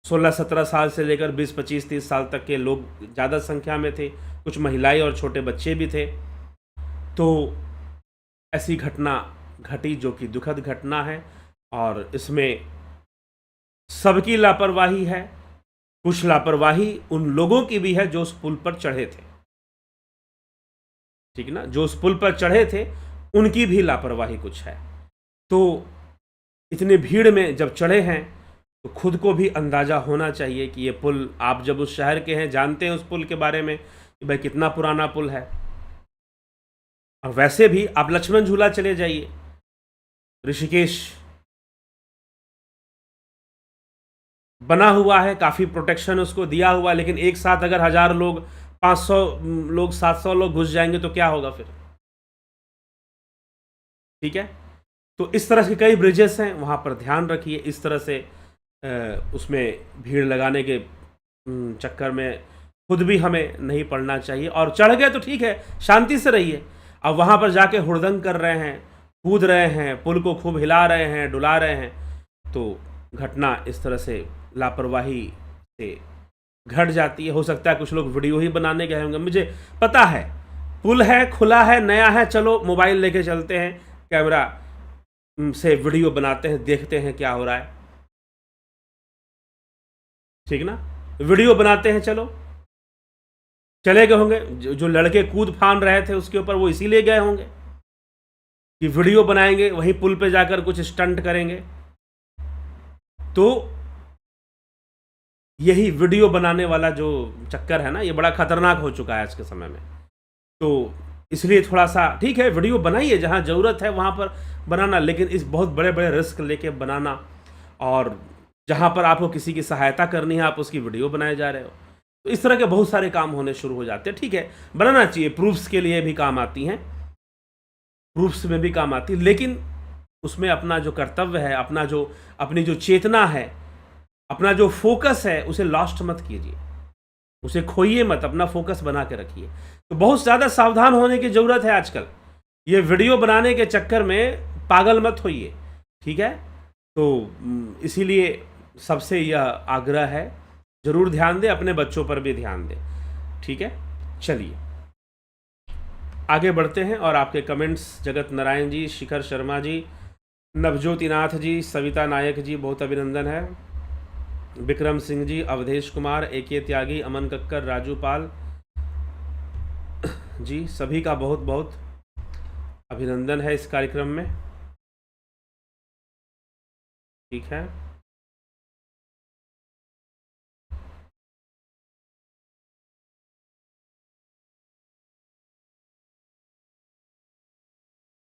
16-17 साल से लेकर 20-25-30 साल तक के लोग ज़्यादा संख्या में थे, कुछ महिलाएं और छोटे बच्चे भी थे। तो ऐसी घटना घटी जो कि दुखद घटना है, और इसमें सबकी लापरवाही है। कुछ लापरवाही उन लोगों की भी है जो उस पुल पर चढ़े थे, ठीक ना, जो उस पुल पर चढ़े थे उनकी भी लापरवाही कुछ है। तो इतनी भीड़ में जब चढ़े हैं तो खुद को भी अंदाज़ा होना चाहिए कि ये पुल, आप जब उस शहर के हैं, जानते हैं उस पुल के बारे में कि भाई कितना पुराना पुल है। और वैसे भी आप लक्ष्मण झूला चले जाइए, ऋषिकेश बना हुआ है, काफ़ी प्रोटेक्शन उसको दिया हुआ, लेकिन एक साथ अगर 1000 लोग, 500 लोग, 700 लोग घुस जाएंगे तो क्या होगा फिर। ठीक है, तो इस तरह के कई ब्रिजेस हैं, वहाँ पर ध्यान रखिए। इस तरह से उसमें भीड़ लगाने के चक्कर में खुद भी हमें नहीं पड़ना चाहिए। और चढ़ गए तो ठीक है, शांति से रहिए। अब वहाँ पर जाके हुड़दंग कर रहे हैं, कूद रहे हैं, पुल को खूब हिला रहे हैं, डुला रहे हैं, तो घटना इस तरह से लापरवाही से घट जाती है। हो सकता है कुछ लोग वीडियो ही बनाने गए होंगे, मुझे पता है, पुल है, खुला है, नया है, चलो मोबाइल लेके चलते हैं, कैमरा से वीडियो बनाते हैं, देखते हैं क्या हो रहा है। ठीक ना, वीडियो बनाते हैं, चलो चले गए होंगे। जो लड़के कूद फान रहे थे उसके ऊपर, वो इसीलिए गए होंगे कि वीडियो बनाएंगे, वहीं पुल पे जाकर कुछ स्टंट करेंगे। तो यही वीडियो बनाने वाला जो चक्कर है ना, ये बड़ा खतरनाक हो चुका है आज के समय में। तो इसलिए थोड़ा सा ठीक है, वीडियो बनाइए, जहाँ ज़रूरत है वहाँ पर बनाना, लेकिन इस बहुत बड़े बड़े रिस्क लेके बनाना, और जहाँ पर आपको किसी की सहायता करनी है आप उसकी वीडियो बनाए जा रहे हो, तो इस तरह के बहुत सारे काम होने शुरू हो जाते हैं। ठीक है, बनाना चाहिए, प्रूफ्स के लिए भी काम आती हैं, प्रूफ्स में भी काम आती है, लेकिन उसमें अपना जो कर्तव्य है, अपनी जो चेतना है, अपना जो फोकस है, उसे लॉस्ट मत कीजिए, उसे खोइए मत, अपना फोकस बना के रखिए। तो बहुत ज़्यादा सावधान होने की ज़रूरत है आजकल। ये वीडियो बनाने के चक्कर में पागल मत होइए, ठीक है। तो इसीलिए सबसे यह आग्रह है, ज़रूर ध्यान दें, अपने बच्चों पर भी ध्यान दें। ठीक है, चलिए आगे बढ़ते हैं। और आपके कमेंट्स, जगत नारायण जी, शिखर शर्मा जी, नवज्योति नाथ जी, सविता नायक जी, बहुत अभिनंदन है। विक्रम सिंह जी, अवधेश कुमार, AK त्यागी, अमन कक्कर, राजू पाल जी, सभी का बहुत बहुत अभिनंदन है इस कार्यक्रम में। ठीक है।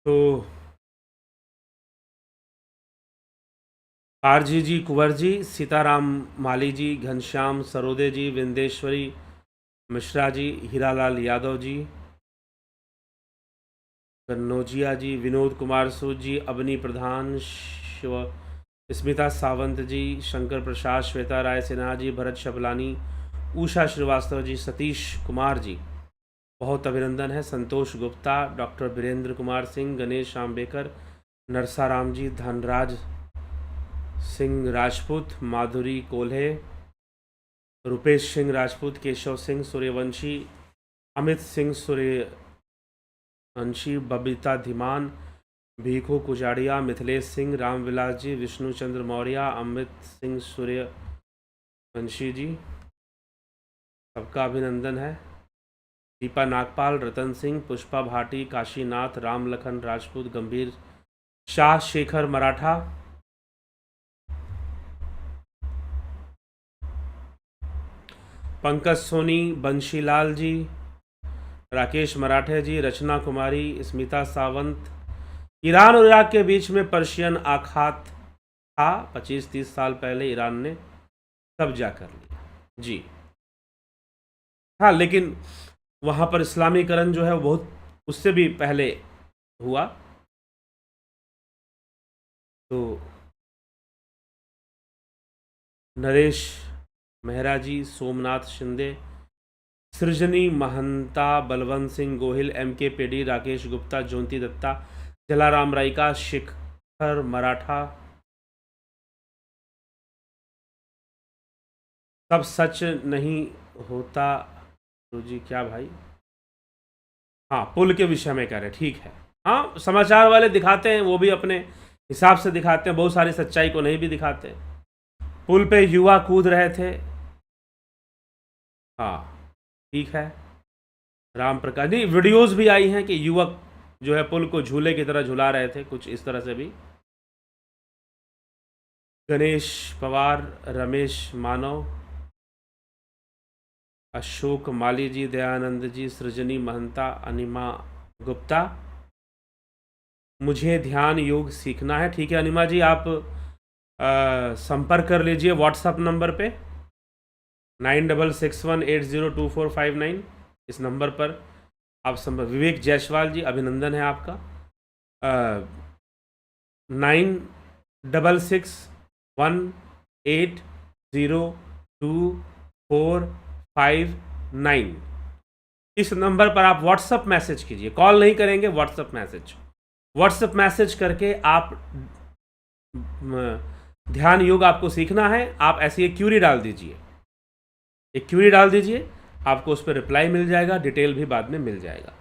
तो आरजी जी, कुंवर जी, सीताराम माली जी, घनश्याम सरोदे जी, विंदेश्वरी मिश्रा जी, हीरालाल यादव जी, कन्नौजिया जी, विनोद कुमार सूद जी, अवनी प्रधान, शिव स्मिता सावंत जी, शंकर प्रसाद, श्वेता राय सिन्हा जी, भरत शबलानी, उषा श्रीवास्तव जी, सतीश कुमार जी, बहुत अभिनंदन है, संतोष गुप्ता, डॉक्टर वीरेंद्र कुमार सिंह, गणेश आम्बेकर, नरसाराम जी, धनराज सिंह राजपूत, माधुरी कोल्हे, रुपेश सिंह राजपूत, केशव सिंह सूर्यवंशी, अमित सिंह सूर्यवंशी, बबीता धीमान, भीखू कुजाड़िया, मिथिलेश सिंह, रामविलास जी, विष्णुचंद्र मौर्य, अमित सिंह सूर्यवंशी जी, सबका अभिनंदन है। दीपा नागपाल, रतन सिंह, पुष्पा भाटी, काशीनाथ, रामलखन राजपूत, गंभीर शाह, शेखर मराठा, पंकज सोनी, बंशीलाल जी, राकेश मराठे जी, रचना कुमारी, स्मिता सावंत। ईरान और इराक के बीच में पर्शियन आखात था, 25-30 साल पहले ईरान ने कब्जा कर लिया जी। हाँ, लेकिन वहाँ पर इस्लामीकरण जो है वो बहुत उससे भी पहले हुआ। तो नरेश मेहरा जी, सोमनाथ शिंदे, सृजनी महंता, बलवंत सिंह गोहिल, एम के पेडी, राकेश गुप्ता, ज्योति दत्ता, जलाराम रायका, शेखर मराठा, सब सच नहीं होता। तो जी क्या भाई, हाँ पुल के विषय में कह रहे, ठीक है। हाँ, समाचार वाले दिखाते हैं, वो भी अपने हिसाब से दिखाते हैं, बहुत सारी सच्चाई को नहीं भी दिखाते। पुल पे युवा कूद रहे थे, हाँ ठीक है। राम प्रकाश, नहीं वीडियोस भी आई हैं कि युवक जो है पुल को झूले की तरह झुला रहे थे, कुछ इस तरह से भी। गणेश पवार, रमेश मानव, अशोक माली जी, दयानंद जी, सृजनी महंता, अनिमा गुप्ता, मुझे ध्यान योग सीखना है। ठीक है अनिमा जी, आप संपर्क कर लीजिए व्हाट्सएप नंबर पे 9661802459, इस नंबर पर आप संपर्क। विवेक जायसवाल जी, अभिनंदन है आपका। 9661802459, इस नंबर पर आप व्हाट्सएप मैसेज कीजिए, कॉल नहीं करेंगे, व्हाट्सएप मैसेज करके आप ध्यान योग आपको सीखना है, आप ऐसी एक क्यूरी डाल दीजिए, आपको उस पर रिप्लाई मिल जाएगा, डिटेल भी बाद में मिल जाएगा,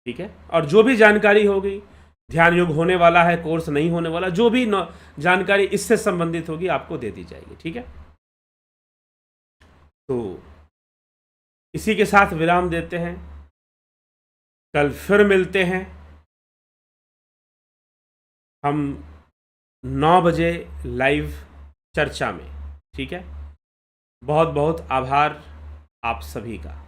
ठीक है। और जो भी जानकारी होगी, ध्यान योग होने वाला है, कोर्स नहीं होने वाला, जो भी जानकारी इससे संबंधित होगी आपको दे दी जाएगी, ठीक है। तो इसी के साथ विराम देते हैं, कल फिर मिलते हैं हम 9 बजे लाइव चर्चा में, ठीक है। बहुत बहुत आभार आप सभी का।